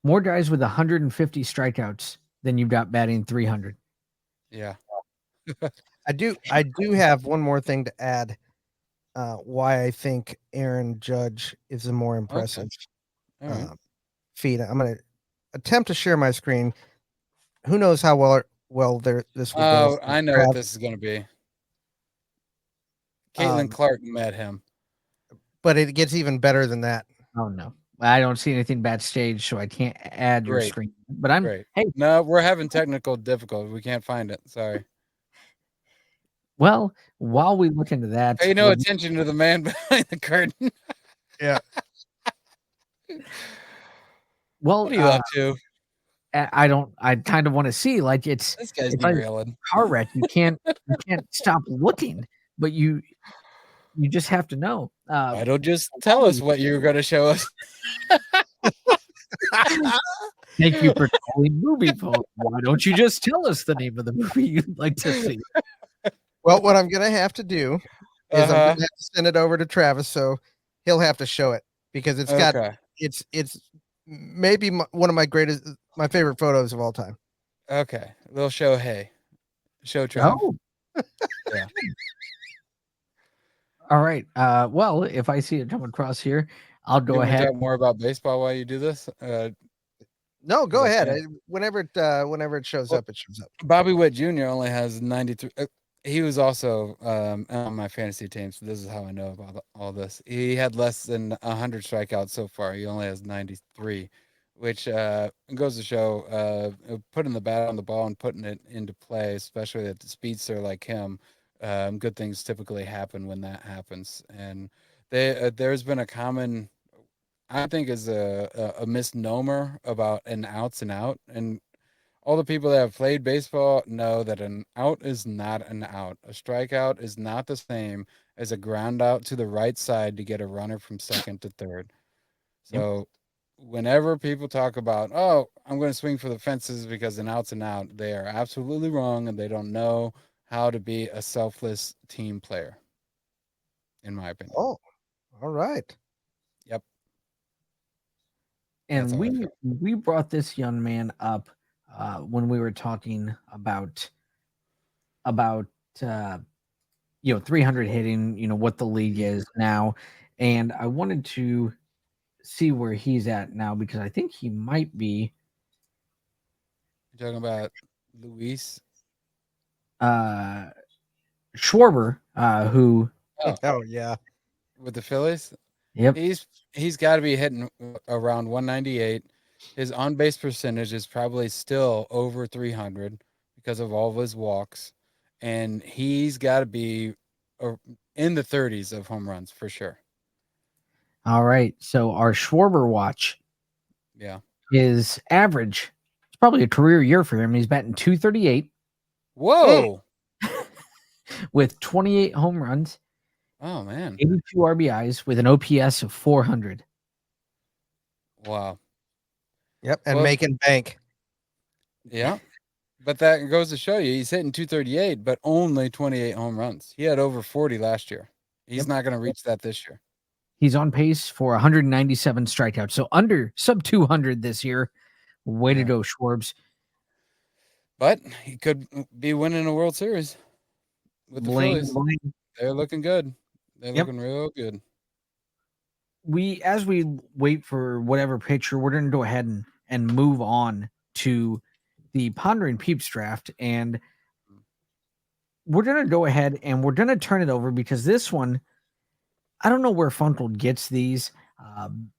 with 150 strikeouts than you've got batting 300. Yeah. I do have one more thing to add. Why I think Aaron Judge is a more impressive feat. I'm going to attempt to share my screen. Who knows how well this will go? I know what this is going to be. Caitlin Clark met him. But it gets even better than that. Oh, no. I don't see anything backstage, so I can't add your screen. But I'm great. Hey. No, we're having technical difficulty. We can't find it. Sorry. Well, while we look into that, pay no attention to the man behind the curtain. Yeah. Well, what are you up to? I kind of want to see, like, it's this guy's derailing. Car wreck. You can't stop looking, but you just have to know. Why don't just tell us what you're going to show us? Thank you for calling Movie Phone. Why don't you just tell us the name of the movie you'd like to see? Well, what I'm going to have to do is I'm going to have to send it over to Travis, so he'll have to show it because it's got it's maybe one of my favorite photos of all time. Okay, little show. Hey, show Trav. Oh. Yeah. All right. Well, if I see it come across here, I'll go ahead. Talk more about baseball while you do this. No, go ahead. Whenever it shows up, it shows up. Bobby Witt Jr. only has 93. He was also on my fantasy team, so this is how I know about all this. He had less than 100 strikeouts so far. He only has 93, which goes to show putting the bat on the ball and putting it into play, especially at the speedster like him. Good things typically happen when that happens. And there's been a common, I think, is a misnomer about an outs and out. And all the people that have played baseball know that an out is not an out. A strikeout is not the same as a ground out to the right side to get a runner from second to third. So whenever people talk about, oh, I'm going to swing for the fences because an out's an out, they are absolutely wrong, and they don't know how to be a selfless team player, in my opinion. Oh, all right. Yep. And we brought this young man up when we were talking about 300 hitting, what the league is now, and I wanted to see where he's at now because I think he might be. You're talking about Luis Schwarber, who yeah, with the Phillies. Yep, he's got to be hitting around 198. His on-base percentage is probably still over 300 because of all of his walks, and he's got to be in the 30s of home runs for sure. All right, so our Schwarber watch, his average, it's probably a career year for him. He's batting 238. Whoa! With 28 home runs. Oh man! 82 RBIs with an OPS of 400. Wow. Yep, and making bank. Yeah. But that goes to show you he's hitting 238, but only 28 home runs. He had over 40 last year. He's Yep. not going to reach that this year. He's on pace for 197 strikeouts, so under sub 200 this year. Way to Yeah. go, Schwarbs. But he could be winning a World Series with the Bling, Phillies. bling. They're looking good. They're Yep. looking real good. As we wait for whatever pitcher, we're going to go ahead and move on to the Pondering Peeps draft. And we're going to go ahead and we're going to turn it over because this one, I don't know where Funkel gets these.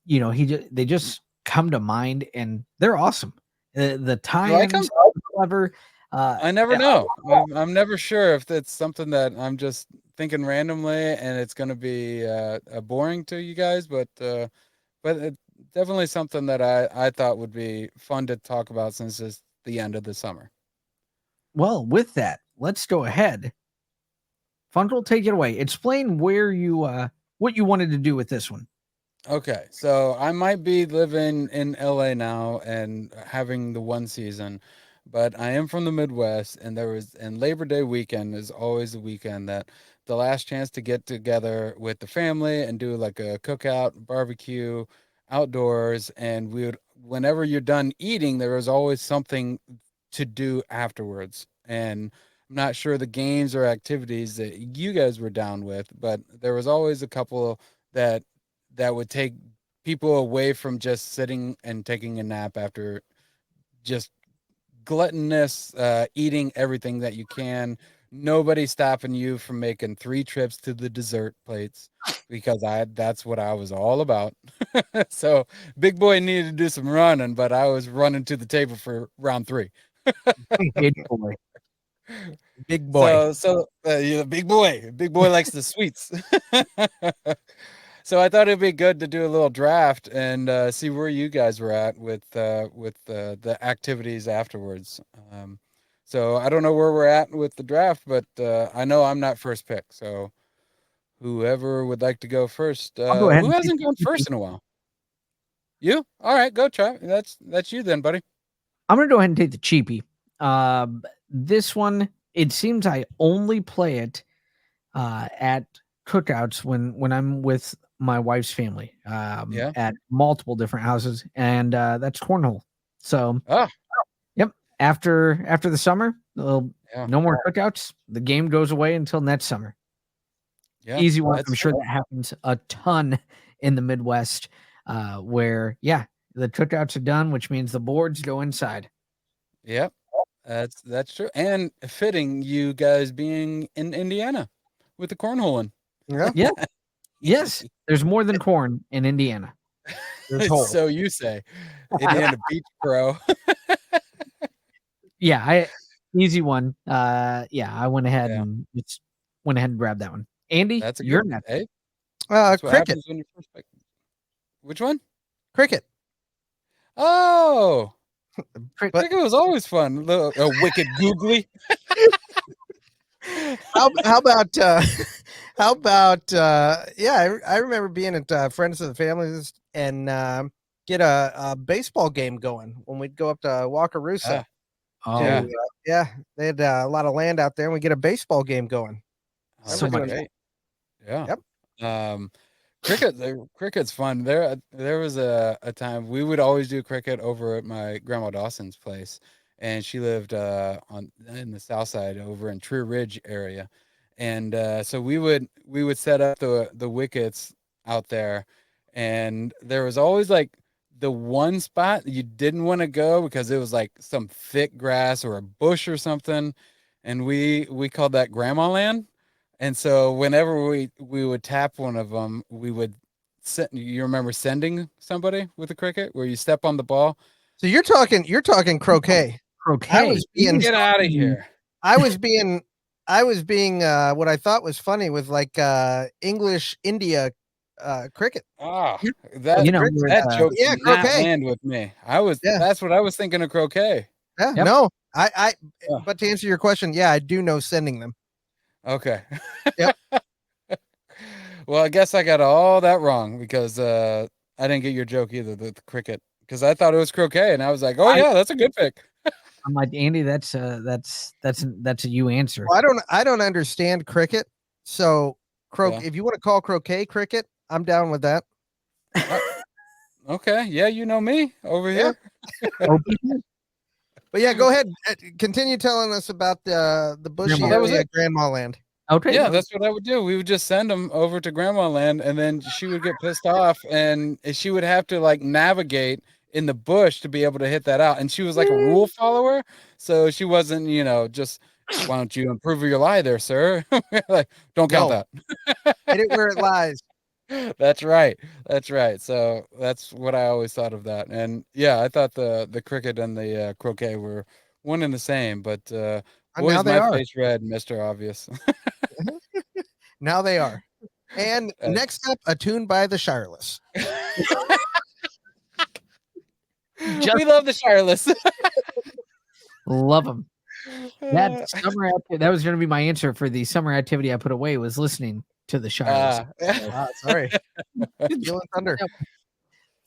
They just come to mind and they're awesome. The You like tie-ins, clever. I never know. I'm never sure if it's something that I'm just thinking randomly and it's going to be boring to you guys, but it's definitely something that I thought would be fun to talk about since it's the end of the summer. Well, with that, let's go ahead. Funkel, take it away. Explain where you what you wanted to do with this one. Okay, so I might be living in LA now and having the one season, but I am from the Midwest, and Labor Day weekend is always a weekend that the last chance to get together with the family and do like a cookout, barbecue, outdoors, and whenever you're done eating, there was always something to do afterwards. And I'm not sure the games or activities that you guys were down with, but there was always a couple that would take people away from just sitting and taking a nap after just gluttonous eating everything that you can. Nobody stopping you from making 3 trips to the dessert plates because that's what I was all about. So big boy needed to do some running, but I was running to the table for round 3. Big boy. Big boy. Yeah, big boy likes the sweets. So I thought it'd be good to do a little draft and see where you guys were at with the activities afterwards. So I don't know where we're at with the draft, but I know I'm not first pick. So whoever would like to go first, I'll go ahead. who And hasn't gone first in a while? You? All right, go try. That's you then, buddy. I'm going to go ahead and take the cheapie. This one, it seems I only play it at cookouts when I'm with my wife's family Yeah. at multiple different houses, and that's cornhole. So, Ah, yep. After the summer, yeah. no more cookouts. The game goes away until next summer. Yeah. Easy one. That's I'm sure that happens a ton in the Midwest, where the cookouts are done, which means the boards go inside. Yep. That's true. And fitting you guys being in Indiana with the cornholing. Yeah. Yeah. Yes, there's more than corn in Indiana. There's hole. So you say, Indiana Beach Pro. Yeah, easy one. I went ahead Yeah. and just went ahead and grabbed that one. Andy, That's a you're good. next. Hey, that's what Cricket. happens when you first pick. Which one? Cricket. Oh, But cricket was always fun. A wicked googly. How about I remember being at Friends of the Families and get a baseball game going when we'd go up to Wakarusa. Yeah. They had a lot of land out there and we get a baseball game going. So Remember much doing Yeah. Yep. Cricket's fun. There was a time we would always do cricket over at my grandma Dawson's place, and she lived in the south side over in Tree Ridge area, and so we would set up the wickets out there, and there was always like the one spot you didn't want to go because it was like some thick grass or a bush or something, and we called that Grandma Land. And so whenever we would tap one of them, we would you remember sending somebody with a cricket where you step on the ball? So you're talking croquet. croquet. I was being Get out of here. I was being what I thought was funny with like English India cricket. Ah, Yeah. that that joke yeah, did not croquet. land with me. Yeah. That's what I was thinking of croquet. Yeah, Yep. no. Yeah. But to answer your question, yeah, I do know sending them. Okay. Yep. Well, I guess I got all that wrong because I didn't get your joke either, the cricket, because I thought it was croquet, and I was like, oh yeah, that's a good pick. I'm like, Andy, that's a you answer. Well, I don't understand cricket. So Yeah. if you want to call croquet cricket, I'm down with that. Okay. Yeah, you know me over Yeah. here. But yeah, go ahead. Continue telling us about the bushy Grandma. That was area it. Grandma Land. Okay. Yeah, that's what I would do. We would just send them over to Grandma Land, and then she would get pissed off, and she would have to like navigate in the bush to be able to hit that out. And she was like a rule follower, so she wasn't, just why don't you improve your lie there, sir? Like, don't count No, that. hit it where it lies. That's right. That's right. So that's what I always thought of that. And yeah, I thought the cricket and the croquet were one and the same, but And boy, now is they my are. face red, Mr. Obvious. Now they are. And Uh, next up, a tune by the Shireless. We love the Shireless. Love them. That summer that was going to be my answer for the summer activity I put away was listening to the Shireless. Sorry. Stealing thunder.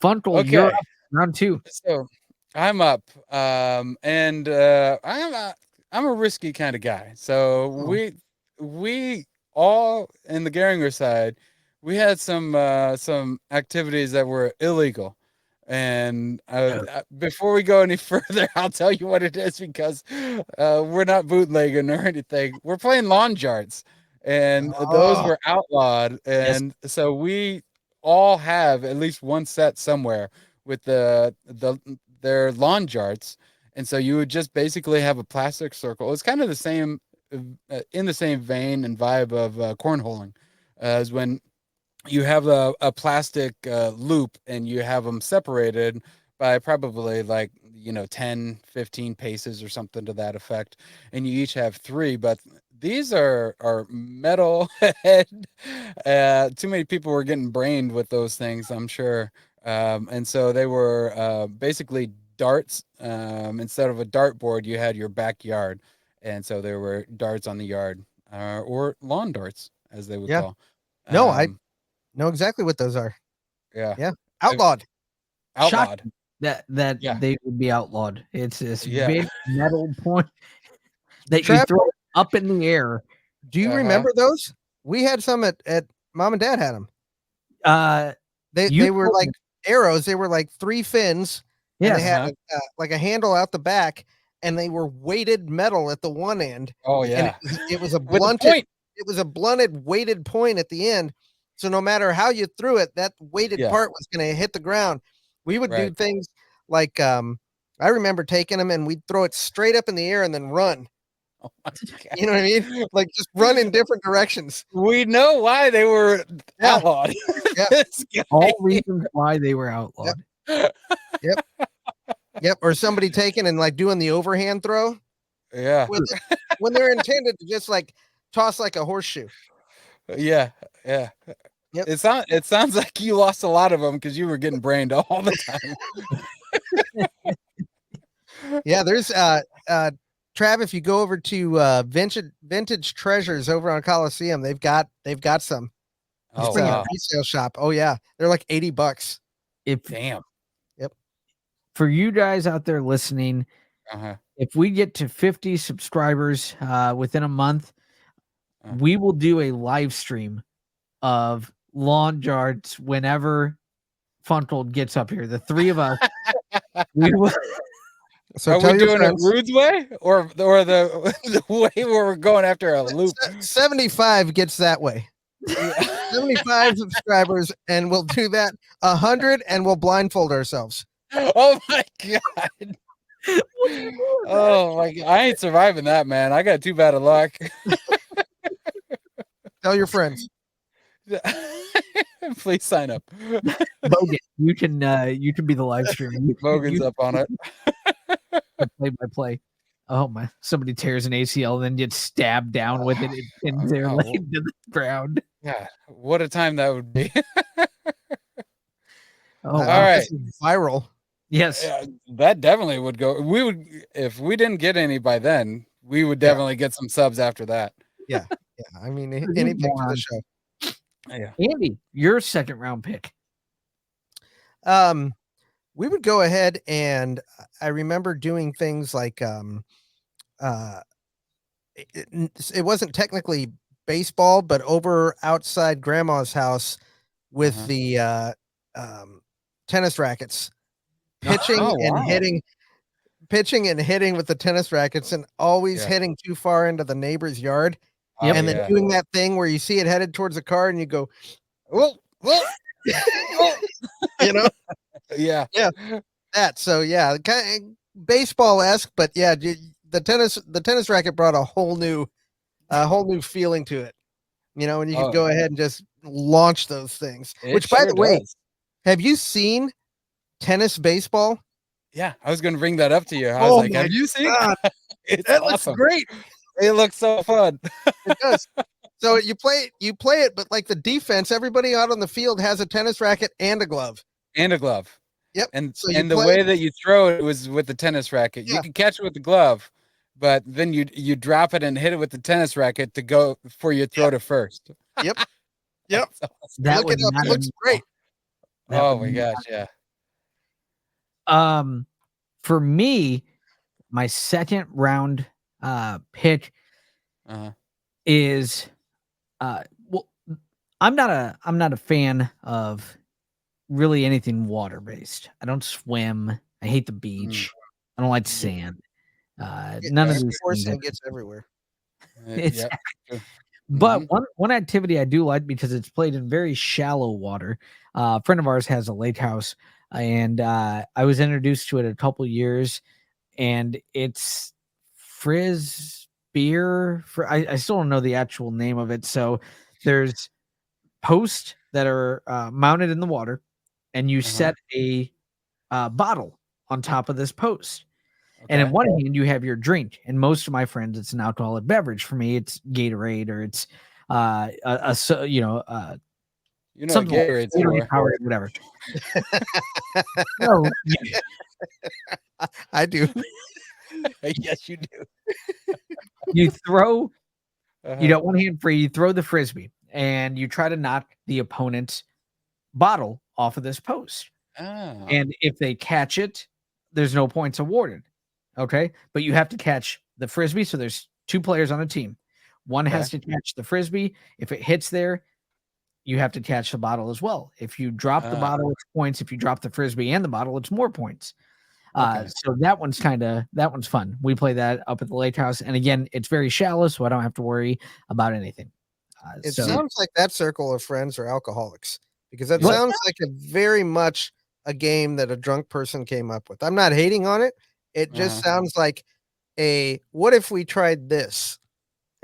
Funkel, you're Okay. up. Round 2. So I'm up. And I'm a risky kind of guy. So we all in the Geringer side, we had some activities that were illegal. And before we go any further, I'll tell you what it is because we're not bootlegging or anything. We're playing lawn jarts, and those were outlawed. And so we all have at least one set somewhere with their lawn jarts. And so you would just basically have a plastic circle. It's kind of the same in the same vein and vibe of cornholing as when you have a plastic loop and you have them separated by probably like 10 15 paces or something to that effect, and you each have 3, but these are metal head. Too many people were getting brained with those things, I'm sure. And so they were basically darts. Instead of a dartboard, you had your backyard, and so there were darts on the yard, or lawn darts as they would call. No, I know exactly what those are. Yeah. Yeah. Outlawed. Outlawed. That Yeah. they would be outlawed. It's this Yeah. big metal point that you Trev, throw up in the air. do you remember those? We had some at Mom and Dad had them. They were like arrows. They were like 3 fins. And they had like a handle out the back, and they were weighted metal at the one end. Oh yeah. And it was a blunted. It was a blunted weighted point at the end. So no matter how you threw it, that weighted part was going to hit the ground. We would do things like I remember taking them and we'd throw it straight up in the air and then run. Oh my God. You know what I mean? Like just run in different directions. We know why they were outlawed. All reasons why they were outlawed. Yep. Or somebody taking and like doing the overhand throw. Yeah. When they're intended to just like toss like a horseshoe. Yeah. Yep. It sounds like you lost a lot of them because you were getting brained all the time. Yeah, there's Trav, if you go over to vintage treasures over on Coliseum, they've got some. Oh, wow. Resale shop. Oh yeah, they're like $80. Damn. Yep. For you guys out there listening, if we get to 50 subscribers within a month, we will do a live stream of lawn jarts whenever Funkel gets up here. The 3 of us. We will. So are we doing it Rude's way or the way where we're going after a loop? 75 gets that way. 75 subscribers, and we'll do that 100, and we'll blindfold ourselves. Oh my God. Oh my God. I ain't surviving that, man. I got too bad of luck. Tell your friends. Please sign up. Bogan, you can be the live stream. Bogan's up on it. Play by play. Oh my! Somebody tears an ACL and then gets stabbed down with it and pins their leg to the ground. Yeah, what a time that would be. All right, viral. Yes, that definitely would go. We would, if we didn't get any by then, we would definitely get some subs after that. Yeah. I mean, anything for the show. Yeah, Andy, your second round pick. we would go ahead and I remember doing things like it wasn't technically baseball, but over outside grandma's house with Uh-huh. the tennis rackets, pitching Oh, and wow. hitting with the tennis rackets, and always Yeah. hitting too far into the neighbor's yard, Oh, Yep. and then yeah. doing that thing where you see it headed towards the car, and you go, Whoa, whoa, whoa. you know, Yeah. Yeah. that. So yeah, kind of baseball-esque, but yeah, the tennis racket brought a whole new feeling to it. And you could Oh, go ahead and just launch those things. it Which, by sure the way, does. have you seen tennis baseball? Yeah, I was gonna bring that up to you. I was Oh like, my "Have you seen?" God, It's that looks awesome. great. It looks so fun. It does. So you play it, but like the defense, everybody out on the field has a tennis racket and a glove. And a glove. Yep. And So you and the play. way that you throw it was with the tennis racket. You Yeah. can catch it with the glove, but then you drop it and hit it with the tennis racket to go for your throw to first. Yep. Yep. That's awesome. That Look would it up. not It looks end great. well. That Oh would my gosh, yeah. For me, my second round pick Uh-huh. is well, I'm not a fan of really anything water based. I don't swim. I hate the beach. I don't like sand. None of Of these course, things. it gets everywhere. It's Yep. True. But Mhm. one activity I do like because it's played in very shallow water. A friend of ours has a lake house, and I was introduced to it a couple years, and it's frisbeer. I still don't know the actual name of it. So there's posts that are mounted in the water, and you Uh-huh. set a bottle on top of this post. And in Okay. one hand, you have your drink. And most of my friends, it's an alcoholic beverage. For me, it's Gatorade or it's You know what something like Gatorade's Gatorade for. Powerade, whatever. No, I do. Yes, you do. you throw you Uh-huh. got one hand free. You throw the frisbee, and you try to knock the opponent's bottle off of this post. Oh. And if they catch it, there's no points awarded. Okay, but you have to catch the frisbee. So there's two players on a team. One Okay. has to catch the frisbee. If it hits there, you have to catch the bottle as well. If you drop the bottle, it's points. If you drop the frisbee and the bottle, it's more points. Okay. So that one's fun. We play that up at the lake house, and again, it's very shallow, so I don't have to worry about anything. It So sounds like that circle of friends are alcoholics, because that What? sounds like a very much a game that a drunk person came up with. I'm not hating on it. It just Uh-huh. sounds like a what if we tried this?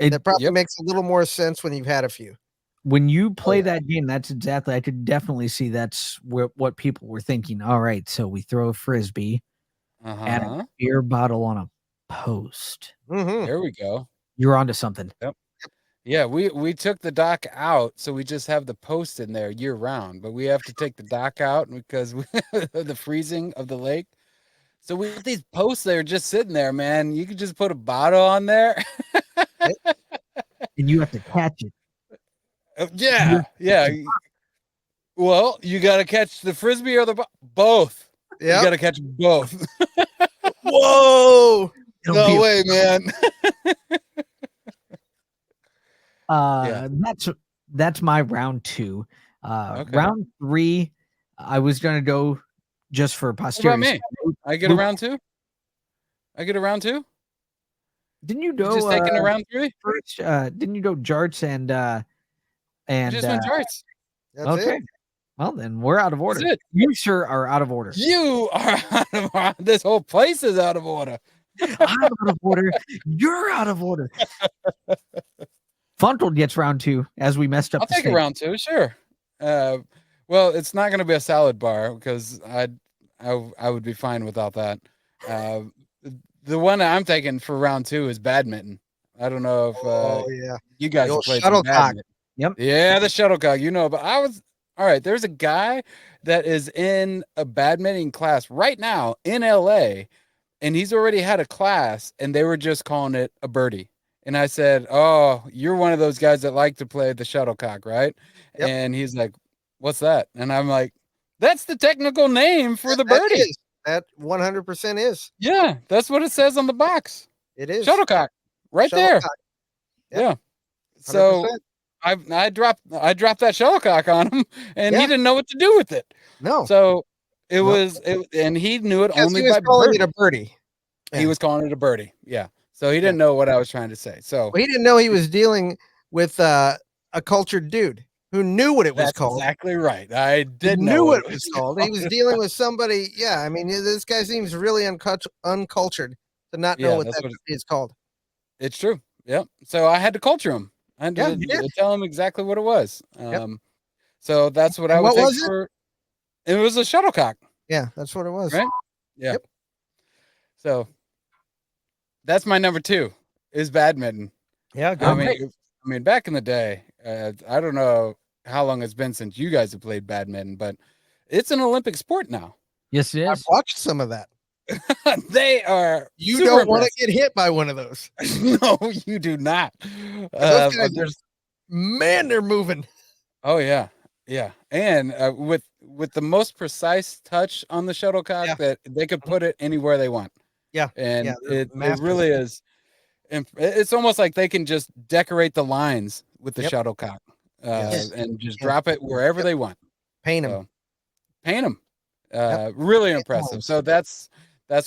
And that probably Yep. makes a little more sense when you've had a few. when you play yeah. that game, that's exactly. I could definitely see that's what people were thinking. All right, so we throw a frisbee at a Uh-huh. beer bottle on a post. Mhm. There we go. You're onto something. Yep. Yeah, we took the dock out, so we just have the post in there year round, but we have to take the dock out because of the freezing of the lake. So we have these posts that are just sitting there, man. You could just put a bottle on there. And you have to catch it. Yeah, yeah. Well, you got to catch the frisbee or both. You Yep. got to catch both. Whoa. It'll No be a- way, man. That's my round 2. Okay. Round 3, I was gonna go just for What about posterity. me? I get a round 2? I get a round 2? Didn't you You just go taking a round 3? first? Didn't you go Jarts and I just went charts. That's okay? it. Well, then we're out of order. That's it. You sir are out of order. You are out of order. This whole place is out of order. I'm out of order. You're out of order. Funtled gets round 2 as we messed up. I'll the take a steak. round 2, sure. Well, it's not going to be a salad bar because I would be fine without that. The one I'm taking for round 2 is badminton. I don't know if yeah. you guys The have old played some shuttlecock. badminton. Yep. Yeah, the shuttlecock. But all right. There's a guy that is in a badminton class right now in LA, and he's already had a class, and they were just calling it a birdie. And I said, "Oh, you're one of those guys that like to play the shuttlecock, right?" Yep. And he's like, "What's that?" And I'm like, That's the technical name for the birdie. That 100% is. Yeah, that's what it says on the box. It is. Shuttlecock, right there. Yep. Yeah. So 100%. I dropped that shuttlecock on him, and he didn't know what to do with it. No. So and he knew it Because only he was by calling birdie. it a birdie. He was calling it a birdie. Yeah. So he didn't know what I was trying to say. So he didn't know he was dealing with a cultured dude who knew what it was called. Exactly right. I did He know knew what it was called. He was dealing with somebody. Yeah, I mean, this guy seems really uncultured to not know what that is called. It's true. Yep. So I had to culture him. I had to tell him exactly what it was. So that's what I would take for. It was a shuttlecock. Yeah, that's what it was. Right? Yeah. Yep. So that's my number 2 is badminton. Yeah, I mean, back in the day, I don't know how long it's been since you guys have played badminton, but it's an Olympic sport now. Yes, it is. I've watched some of that. They are. You don't want to get hit by one of those. No, you do not. Those guys man, they're moving. Oh yeah, yeah, and with the most precise touch on the shuttlecock that they could put it anywhere they want. Yeah, and it really is. It's almost like they can just decorate the lines with the shuttlecock and just drop it wherever they want. Paint them. Paint them. Really impressive. So that's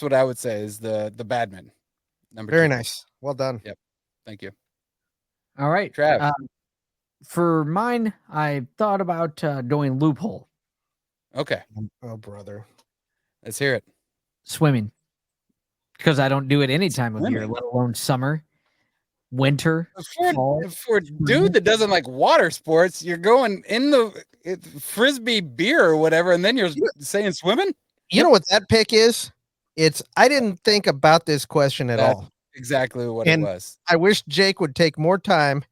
what I would say is the badminton. Number 2. Very nice. Well done. Yep. Thank you. All right. Trav. For mine, I thought about doing loophole. Okay. Oh, brother. Let's hear it. Swimming. Because I don't do it any time of year, let alone summer, winter, fall. For a dude that doesn't like water sports, you're going in the frisbee beer or whatever, and then you're saying swimming? You know what that pick is? I didn't think about this question at all. Exactly what it was. I wish Jake would take more time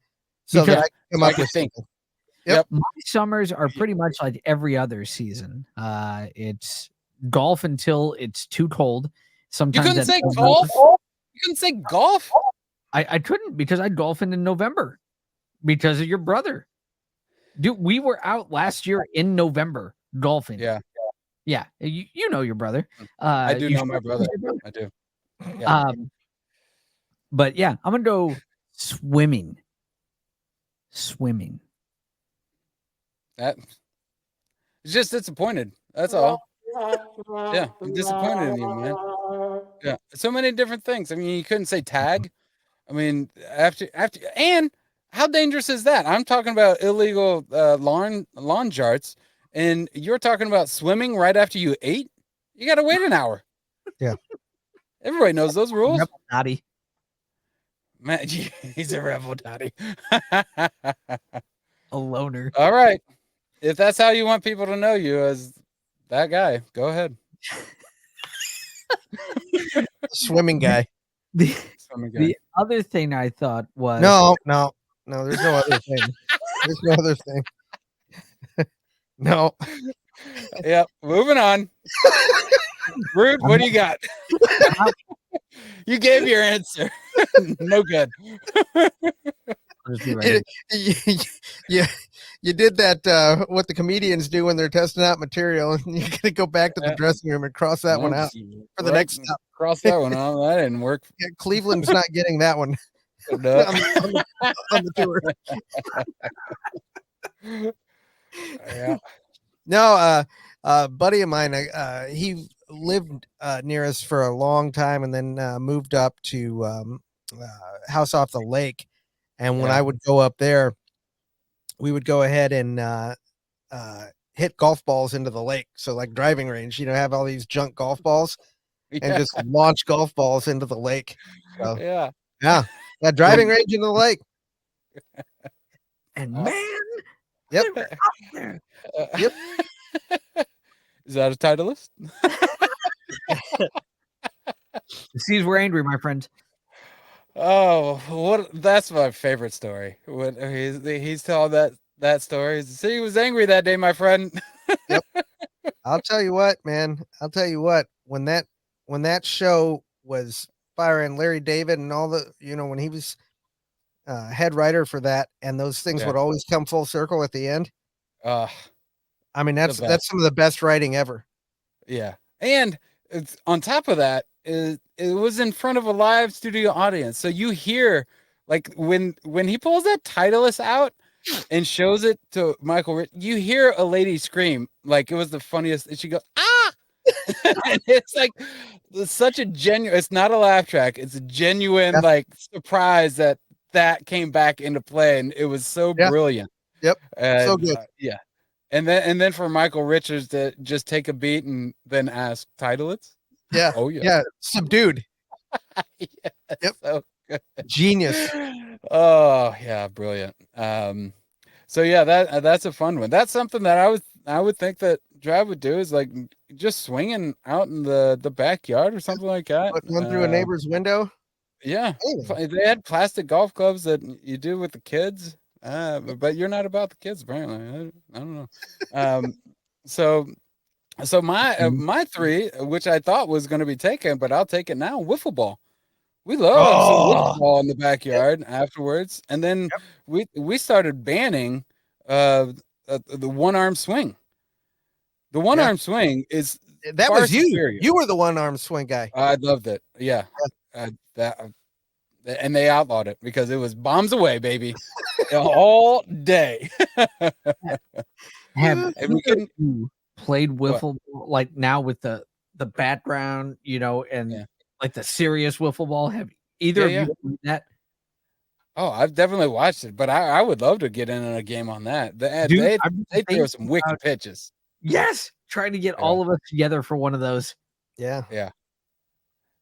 so that I can come up with something. Yep. My summers are pretty much like every other season. It's golf until it's too cold. Sometimes you couldn't say golf. You couldn't say golf. I couldn't because I golf in November because of your brother. Dude, we were out last year in November golfing. Yeah. You know your brother. I do know my brother. I do. Yeah. But yeah, I'm gonna go swimming. That it's just disappointed. That's all. Yeah, I'm disappointed in you, man. Yeah, so many different things. I mean, you couldn't say tag. I mean, after, and how dangerous is that? I'm talking about illegal lawn jarts, and you're talking about swimming right after you ate. You got to wait an hour. Yeah, everybody knows those rules. Rebel Dottie. Man, he's a rebel Dottie. A loner. All right, if that's how you want people to know you as that guy, go ahead. Swimming guy. The other thing I thought was no. There's no other thing. There's no other thing. No. Yep. Moving on. Rude. What do you got? You gave your answer. No good. You did that. What the comedians do when they're testing out material, and you're gonna go back to the dressing room and cross that one out for the next stop. Cross that one out. That didn't work. Yeah, Cleveland's not getting that one on the tour. Yeah. No, buddy of mine, he lived near us for a long time, and then moved up to house off the lake. And when I would go up there, we would go ahead and hit golf balls into the lake. So like driving range, have all these junk golf balls and just launch golf balls into the lake. So, yeah, driving range into the lake. And man, yep. Yep. Is that a Titleist? The seas were angry, my friend. Oh, that's my favorite story. When he's telling that story. He was angry that day, my friend. Yep. I'll tell you what, man. When that show was firing, Larry David and all the, when he was head writer for that, and those things would always come full circle at the end. I mean, The that's some of the best writing ever. Yeah. And it's, on top of that, it was in front of a live studio audience. So you hear, like, when he pulls that Titleist out and shows it to Michael Rich, you hear a lady scream. Like, it was the funniest. And she goes, ah! And it's like such a genuine, it's not a laugh track. It's a genuine, Yeah. like, surprise that came back into play. And it was so Yeah. brilliant. Yep. And, So good. yeah. And then for Michael Richards to just take a beat and then ask Titleist. Yeah. Oh, yeah. Yeah. Subdued. Yes, Yep. so good. Genius. Oh, yeah, brilliant. So yeah, that's a fun one. That's something that I would think that Trav would do, is like just swinging out in the backyard or something like that. Putting one through a neighbor's window. Yeah. Anyway. They had plastic golf clubs that you do with the kids. But you're not about the kids, apparently. I don't know. So my three, which I thought was going to be taken, but I'll take it now. Wiffle ball. We love some wiffle ball in the backyard afterwards, and then we started banning the one arm swing. The one arm swing is That far was you. superior. You were the one arm swing guy. I loved it. Yeah, and they outlawed it because it was bombs away, baby, all day. Have And we couldn't. you played wiffle ball, like now with the background, and like the serious wiffle ball? Have either of you played that? Oh, I've definitely watched it, but I would love to get in on a game on that. They throw some wicked pitches. Yes, trying to get all of us together for one of those. Yeah.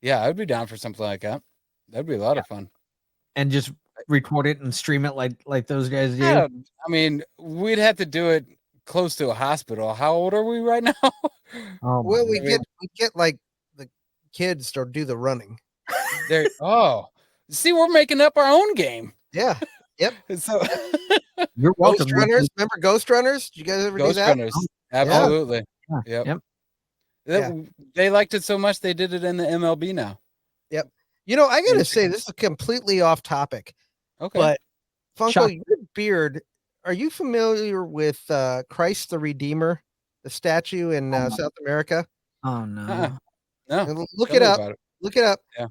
Yeah, I'd be down for something like that. That'd be a lot of fun. And just record it and stream it like those guys do. Yeah, I mean, we'd have to do it close to a hospital. How old are we right now? Well, we get like the kids to do the running. See, we're making up our own game. Yeah. Yep. So you're welcome. Ghost Runners. Remember Ghost Runners? Did you guys ever do that? Runners. Absolutely. Yep. They liked it so much they did it in the MLB now. Yep. I gotta say, this is completely off topic. Okay. But Funko, your beard, are you familiar with Christ the Redeemer, the statue in South America? Oh no. No. Look it up. Look it up. Yeah.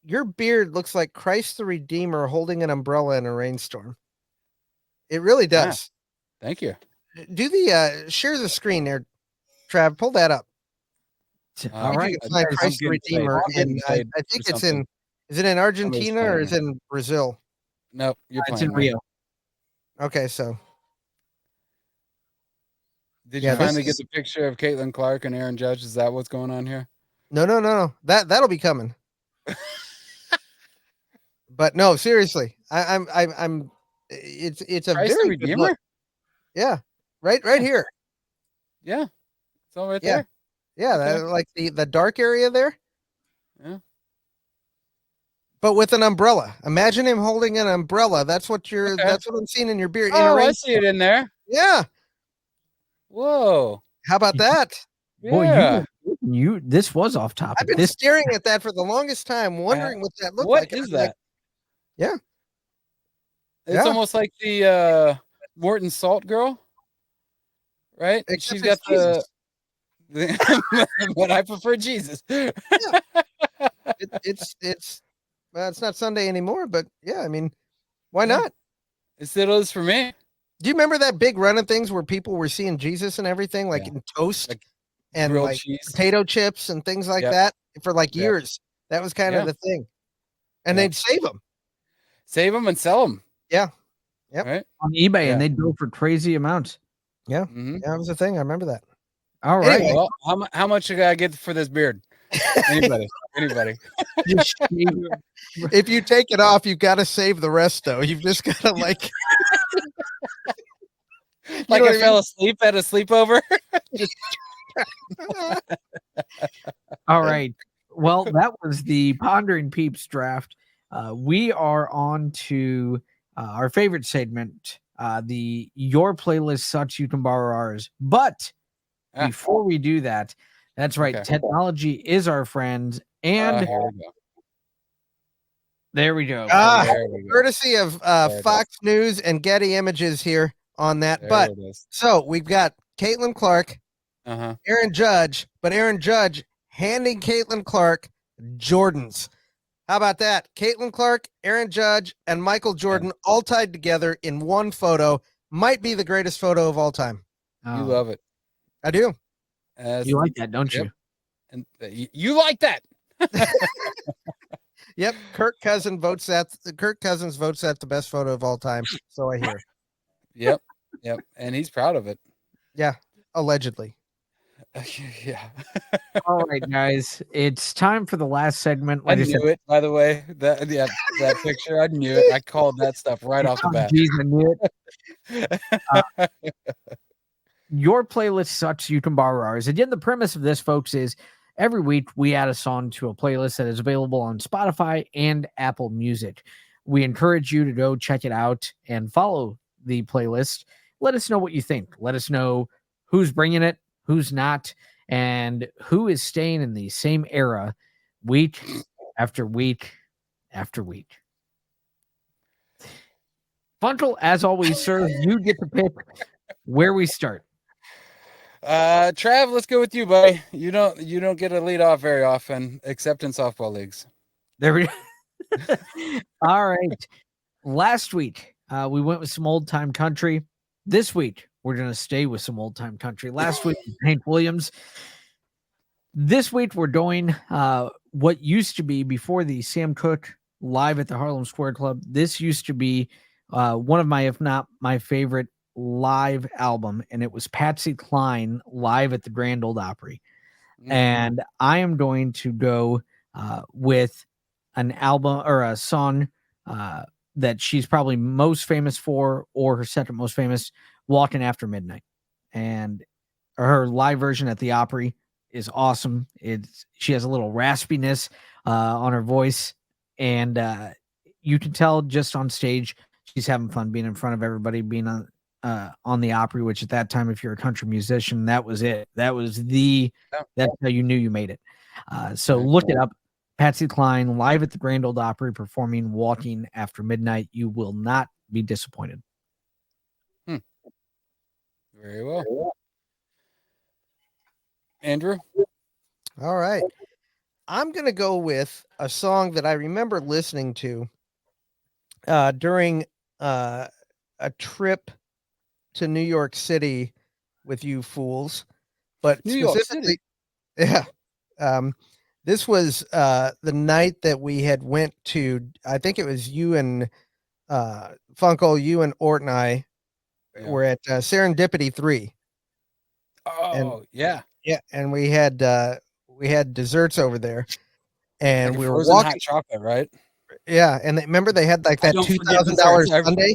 Your beard looks like Christ the Redeemer holding an umbrella in a rainstorm. It really does. Thank you. Do the share the screen there, Trav. Pull that up. All right. Christ the Redeemer. I think it's in. Is it in Argentina or is it in Brazil? Nope, It's in Rio. Okay, so. Did you finally get the picture of Caitlin Clark and Aaron Judge? Is that what's going on here? No. That'll be coming. But no, seriously, I'm. It's a Christ very the Redeemer. good look. Yeah, right here. Yeah, it's all right there. Yeah, Okay. like the dark area there. Yeah. But with an umbrella. Imagine him holding an umbrella. That's what that's what I'm seeing in your beard. Oh, I see it in there. Yeah. Whoa. How about that? Yeah. Boy, you this was off topic. I've been staring at that for the longest time, wondering what that looked like. What is that? Yeah. It's almost like the Morton Salt girl, right? Except She's got but I prefer Jesus. Yeah. It's well, it's not Sunday anymore, but yeah, I mean, why not? It still is for me. Do you remember that big run of things where people were seeing Jesus and everything, like in toast and like potato chips and things like that for like years? That was kind of the thing. And they'd save them and sell them. Yeah. Yep. Right? On eBay, and they'd go for crazy amounts. Yeah. Mm-hmm. Yeah, that was the thing. I remember that. All right. Anyway, well, how much should I get for this beard? Anybody. If you take it off, you've got to save the rest, though. You've just got to like I fell asleep at a sleepover. All right. Well, that was the Pondering Peeps draft. We are on to our favorite segment, the Your Playlist Sucks, You Can Borrow Ours. But before we do that, that's right. Technology is our friend. And there we go. Courtesy of Fox News and Getty Images here on that. So we've got Caitlin Clark, Uh-huh. Aaron Judge, but Aaron Judge handing Caitlin Clark Jordans. How about that? Caitlin Clark, Aaron Judge, and Michael Jordan all tied together in one photo. Might be the greatest photo of all time. You love it. I do. You like that, don't you? And you like that. Yep. Kirk Cousins votes that the best photo of all time. So I hear. Yep. And he's proud of it. Yeah. Allegedly. Yeah. All right, guys. It's time for the last segment. I knew it, by the way. That picture, I knew it. I called that stuff right off the bat. Geez, I knew it. Your playlist sucks. You can borrow ours. Again, the premise of this, folks, is every week we add a song to a playlist that is available on Spotify and Apple Music. We encourage you to go check it out and follow the playlist. Let us know what you think. Let us know who's bringing it, who's not, and who is staying in the same era week after week after week. Funkel, as always, sir, you get to pick where we start. Trav, let's go with you, buddy. You don't get a lead off very often, except in softball leagues. There we go. All right. Last week, we went with some old time country. This week, we're going to stay with some old time country. Last week, Hank Williams. This week, we're doing what used to be before the Sam Cooke live at the Harlem Square Club. This used to be one of my, if not my favorite live album, and it was Patsy Cline live at the Grand Ole Opry. And I am going to go with an album or a song that she's probably most famous for, or her second most famous, Walking After Midnight. And her live version at the Opry is awesome. She has a little raspiness on her voice, and you can tell just on stage she's having fun being in front of everybody, being on the Opry, which at that time, if you're a country musician, that was it. That's how you knew you made it. So look it up. Patsy Cline live at the Grand Ole Opry performing Walking After Midnight. You will not be disappointed. Very well. Andrew? All right. I'm going to go with a song that I remember listening to during a trip to New York City with you fools, but New York specifically, yeah. This was the night that we had went to. I think it was you and Funko, you and Ort and I were at Serendipity 3. Oh, yeah, and we had desserts over there, and like we were walking hot chocolate, right? Yeah, and remember they had like that $2,000 sundae.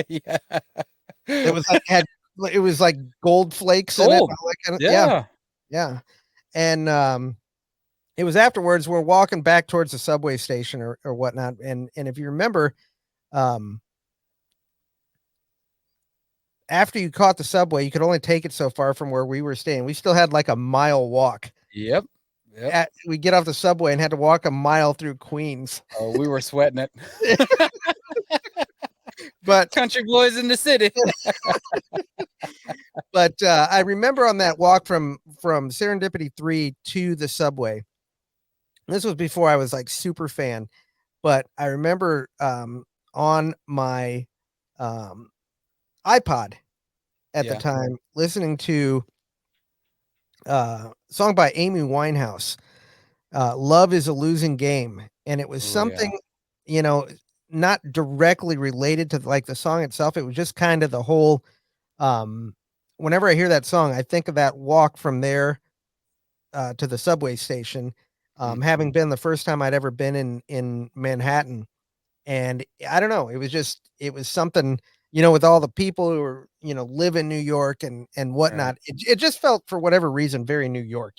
Yeah, it was like gold flakes in it. Yeah. And it was afterwards. We're walking back towards the subway station or whatnot, and if you remember, after you caught the subway, you could only take it so far from where we were staying. We still had like a mile walk. Yep. We get off the subway and had to walk a mile through Queens. Oh, we were sweating it. But country boys in the city. But I remember on that walk from Serendipity 3 to the subway. This was before I was like super fan, but I remember on my iPod at the time listening to a song by Amy Winehouse, Love is a Losing Game. And it was something, not directly related to like the song itself. It was just kind of the whole, whenever I hear that song, I think of that walk from there to the subway station, having been the first time I'd ever been in Manhattan. And I don't know, it was something, with all the people who are, live in New York and whatnot. Right. It just felt, for whatever reason, very New York,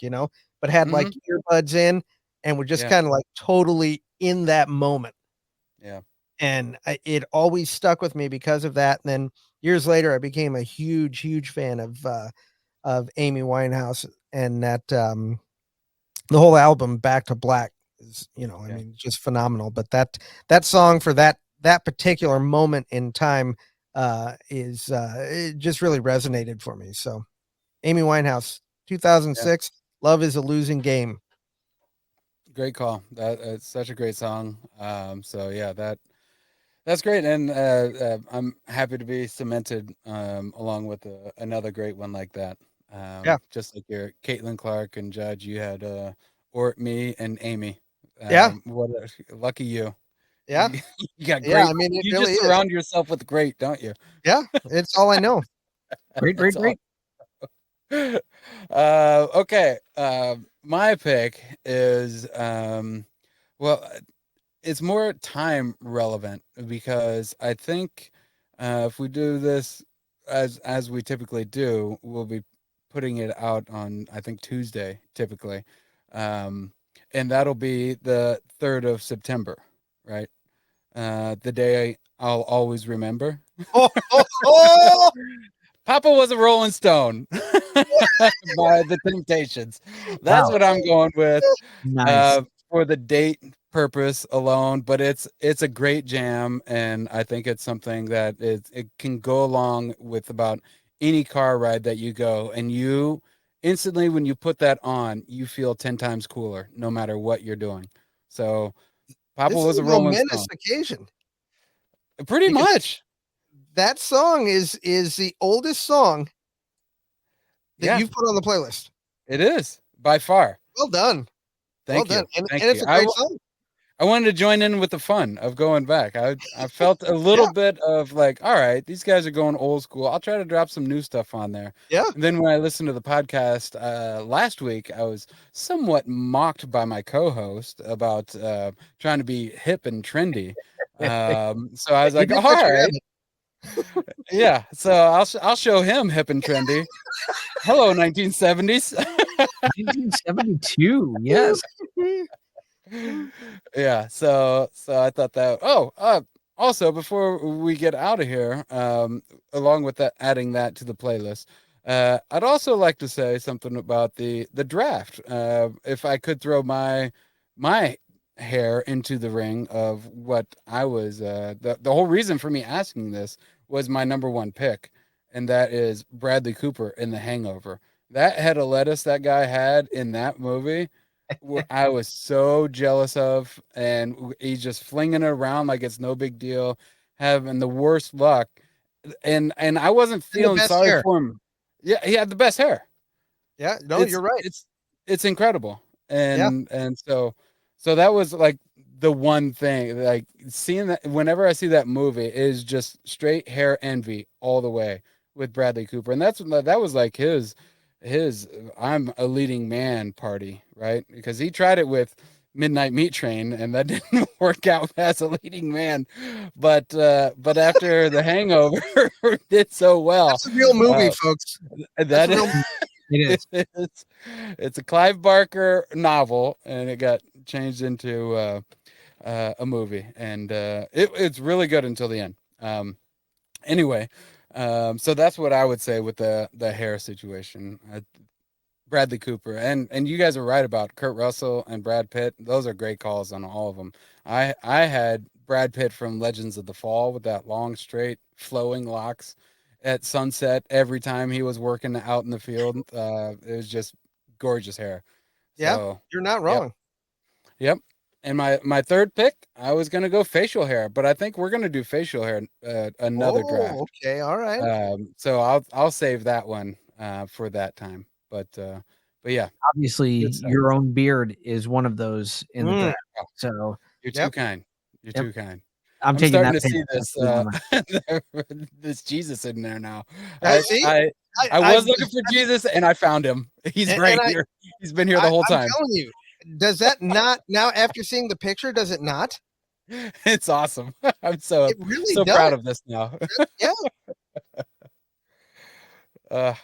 but had like earbuds in and were just kind of like totally in that moment. Yeah. And it always stuck with me because of that. And then years later, I became a huge, huge fan of Amy Winehouse, and that the whole album Back to Black is, I mean, just phenomenal. But that song for that particular moment in time it just really resonated for me. So Amy Winehouse, 2006. Love is a losing game. Great call. That it's such a great song. So yeah, that's great, and I'm happy to be cemented along with another great one like that. Yeah. Just like your Caitlin Clark and Judge, you had or me and Amy. Yeah. What lucky you. Yeah. You got Yeah. great. I mean, it You really just is. surround yourself with great, don't you? Yeah. It's all I know. Great. That's all. Okay. My pick is well, it's more time relevant because I think if we do this as we typically do, we'll be putting it out on I think Tuesday typically, and that'll be the 3rd of September, right? The day I'll always remember. Oh, oh, oh! Papa was a Rolling Stone by the Temptations. That's Wow. what I'm going with Nice. for the date purpose alone. But it's a great jam, and I think it's something that it can go along with about any car ride that you go, and you instantly when you put that on, you feel 10 times cooler, no matter what you're doing. So Papa This was is a a Rolling momentous Stone, occasion pretty because much. that song is the oldest song that Yeah, you've put on the playlist. it is by far. Well done. Well Thank done. you. And Thank it's you. a great song. I wanted to join in with the fun of going back. I felt a little Yeah. bit of like, all right, these guys are going old school. I'll try to drop some new stuff on there. Yeah. And then when I listened to the podcast last week, I was somewhat mocked by my co-host about trying to be hip and trendy. So I was You like, did all touch your right, rabbit. yeah. So I'll show him hip and trendy. Hello, 1970s. 1972. Yes. Yeah, so I thought that also before we get out of here, along with that adding that to the playlist, I'd also like to say something about the draft. If I could throw my hair into the ring of what I was the whole reason for me asking this was my number one pick, and that is Bradley Cooper in The Hangover. That head of lettuce that guy had in that movie I was so jealous of, and he's just flinging it around like it's no big deal, having the worst luck, and I wasn't And the feeling best sorry hair. for him. Yeah, he had the best hair. Yeah. No, It's you're right. it's incredible, Yeah. and so that was like the one thing, like seeing that whenever I see that movie it is just straight hair envy all the way with Bradley Cooper, and that was like his I'm a leading man party, right? Because he tried it with Midnight Meat Train and that didn't work out as a leading man. But after The Hangover did so well. That's a real movie, Uh, folks. that a real It is. it's a Clive Barker novel and it got changed into a movie and it's really good until the end. Anyway, so that's what I would say with the hair situation. Bradley Cooper and you guys are right about Kurt Russell and Brad Pitt. Those are great calls on all of them. I had Brad Pitt from Legends of the Fall with that long, straight, flowing locks at sunset every time he was working out in the field. It was just gorgeous hair. Yeah. So, You're not yep, wrong. yep. And my third pick, I was gonna go facial hair, but I think we're gonna do facial hair another draft. Okay. All right. So I'll save that one for that time. But yeah, Obviously, good stuff. your own beard is one of those in the Mm. draft. So You're Yep. too kind. You're Yep. too kind. I'm I'm taking starting that to pick. see That's this the one. this Jesus in there now. I see. I was looking for Jesus and I found him. He's And- right and I- here. He's been here the whole I'm time. telling you, does that not now after seeing the picture? Does it not? It's awesome. I'm so It really so does. proud of this now. Yeah.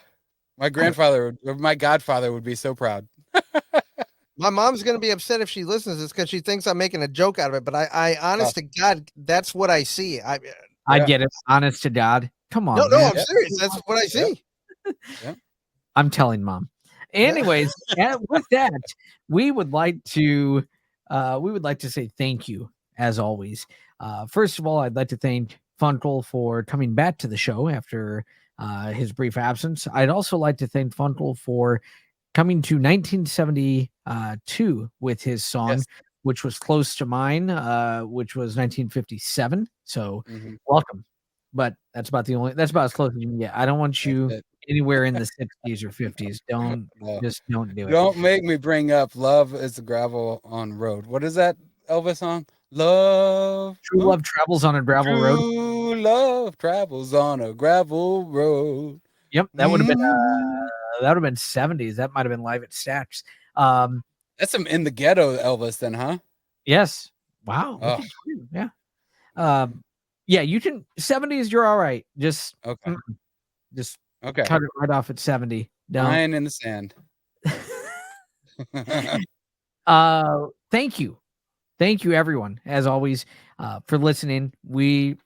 My grandfather or my godfather would be so proud. My mom's gonna be upset if she listens to this because she thinks I'm making a joke out of it. But I honest to God, that's what I see. I Yeah. get it. Honest to God. Come on, No, man. I'm serious. That's what I see. I'm telling mom. Anyways, with that, we would like to say thank you as always. First of all, I'd like to thank Funkel for coming back to the show after his brief absence. I'd also like to thank Funkel for coming to 1972 with his song, Yes. which was close to mine, which was 1957. So Mhm. welcome. But that's about as close as you can get. I don't want you That's it. anywhere in the 60s or 50s. Don't No. don't do it. Don't make me bring up "Love is the Gravel on Road." What is that Elvis song? Love, True love travels on a gravel road. true love travels on a gravel road. Yep, that would have been Mm. 70s. That might have been live at Stacks. That's some In the Ghetto Elvis, then, huh? Yes. Wow. Look Oh, at you. Yeah. Yeah, you can 70s, you're all right. Just okay, just okay. cut it right off at 70. Don't. Line in the sand. Thank you. Thank you everyone, as always, for listening. We,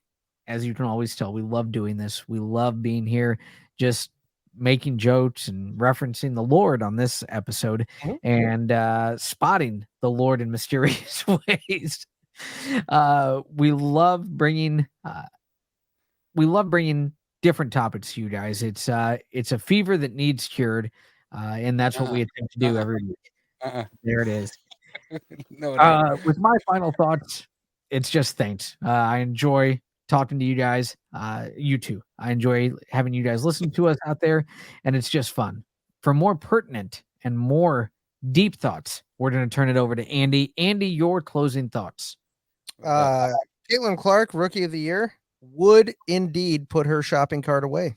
as you can always tell, we love doing this. We love being here, just making jokes and referencing the Lord on this episode and spotting the Lord in mysterious ways. We love bringing different topics to you guys. It's a fever that needs cured, and that's what we attempt to do Uh-uh. every week. Uh-uh. There it is. No, it ain't. With my final thoughts, it's just thanks. I enjoy talking to you guys. You too. I enjoy having you guys listen to us out there, and it's just fun. For more pertinent and more deep thoughts, we're going to turn it over to Andy. Andy, your closing thoughts. Caitlin Clark, Rookie of the Year, would indeed put her shopping cart away.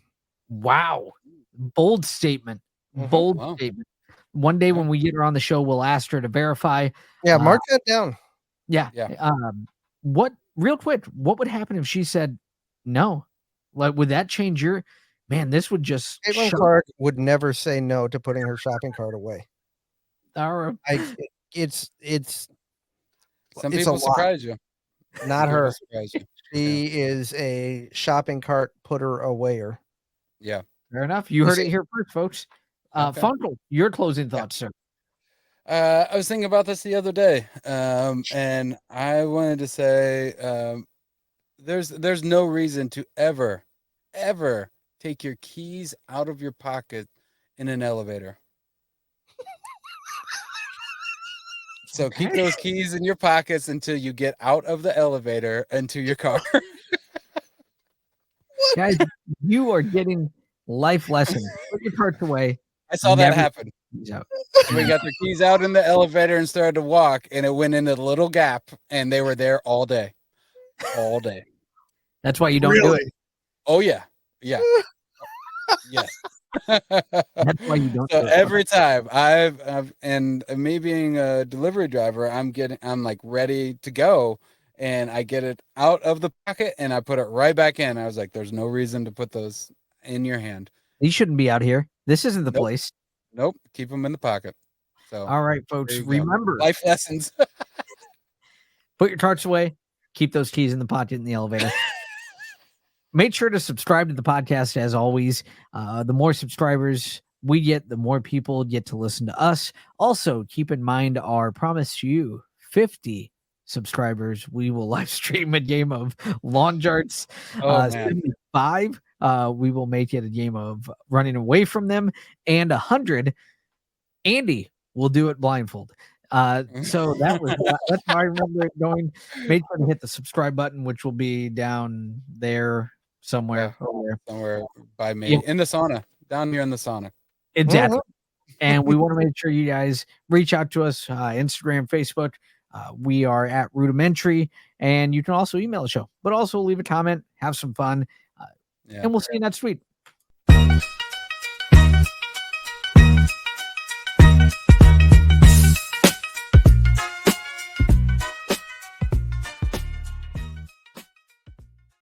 Wow. Bold statement. Bold Wow. statement. One day when we get her on the show, we'll ask her to verify. Yeah, mark that down. Yeah. Yeah. Real quick, what would happen if she said no? Like, would that change your man? This would just Caitlin Clark would never say no to putting her shopping cart away. It's Some it's people a lot. surprise you. Not Some people her. surprise you. She is a shopping cart putter awayer. Yeah. Fair enough. You heard it here first, folks. Okay. Funkel, your closing thoughts, sir. I was thinking about this the other day, and I wanted to say, there's no reason to ever take your keys out of your pocket in an elevator. So keep those keys in your pockets until you get out of the elevator into your car. Guys, you are getting life lessons. Put your carts away. I saw that Never happen. keys out. We got their keys out in the elevator and started to walk, and it went into the little gap, and they were there all day. All day. That's why you don't do it. Oh, yeah. Yeah. Yes. That's why you don't So do it. every time I've and me being a delivery driver, I'm like ready to go, and I get it out of the pocket and I put it right back in. I was like, there's no reason to put those in your hand. These shouldn't be out here. This isn't the Nope. place. Nope. Keep them in the pocket. So All right, folks, there you go. remember, Life lessons. put your carts away. Keep those keys in the pocket in the elevator. Make sure to subscribe to the podcast as always. The more subscribers we get, the more people get to listen to us. Also, keep in mind our promise to you, 50 subscribers, we will live stream a game of lawn darts. Oh, man. 75, we will make it a game of running away from them. And 100, Andy will do it blindfold. So that's how I remember it going. Make sure to hit the subscribe button, which will be down there somewhere. Somewhere by me in the sauna, down here in the sauna. Exactly. And we want to make sure you guys reach out to us, Instagram, Facebook. We are at Roodimentary, and you can also email the show, but also leave a comment, have some fun, and we'll see you next week.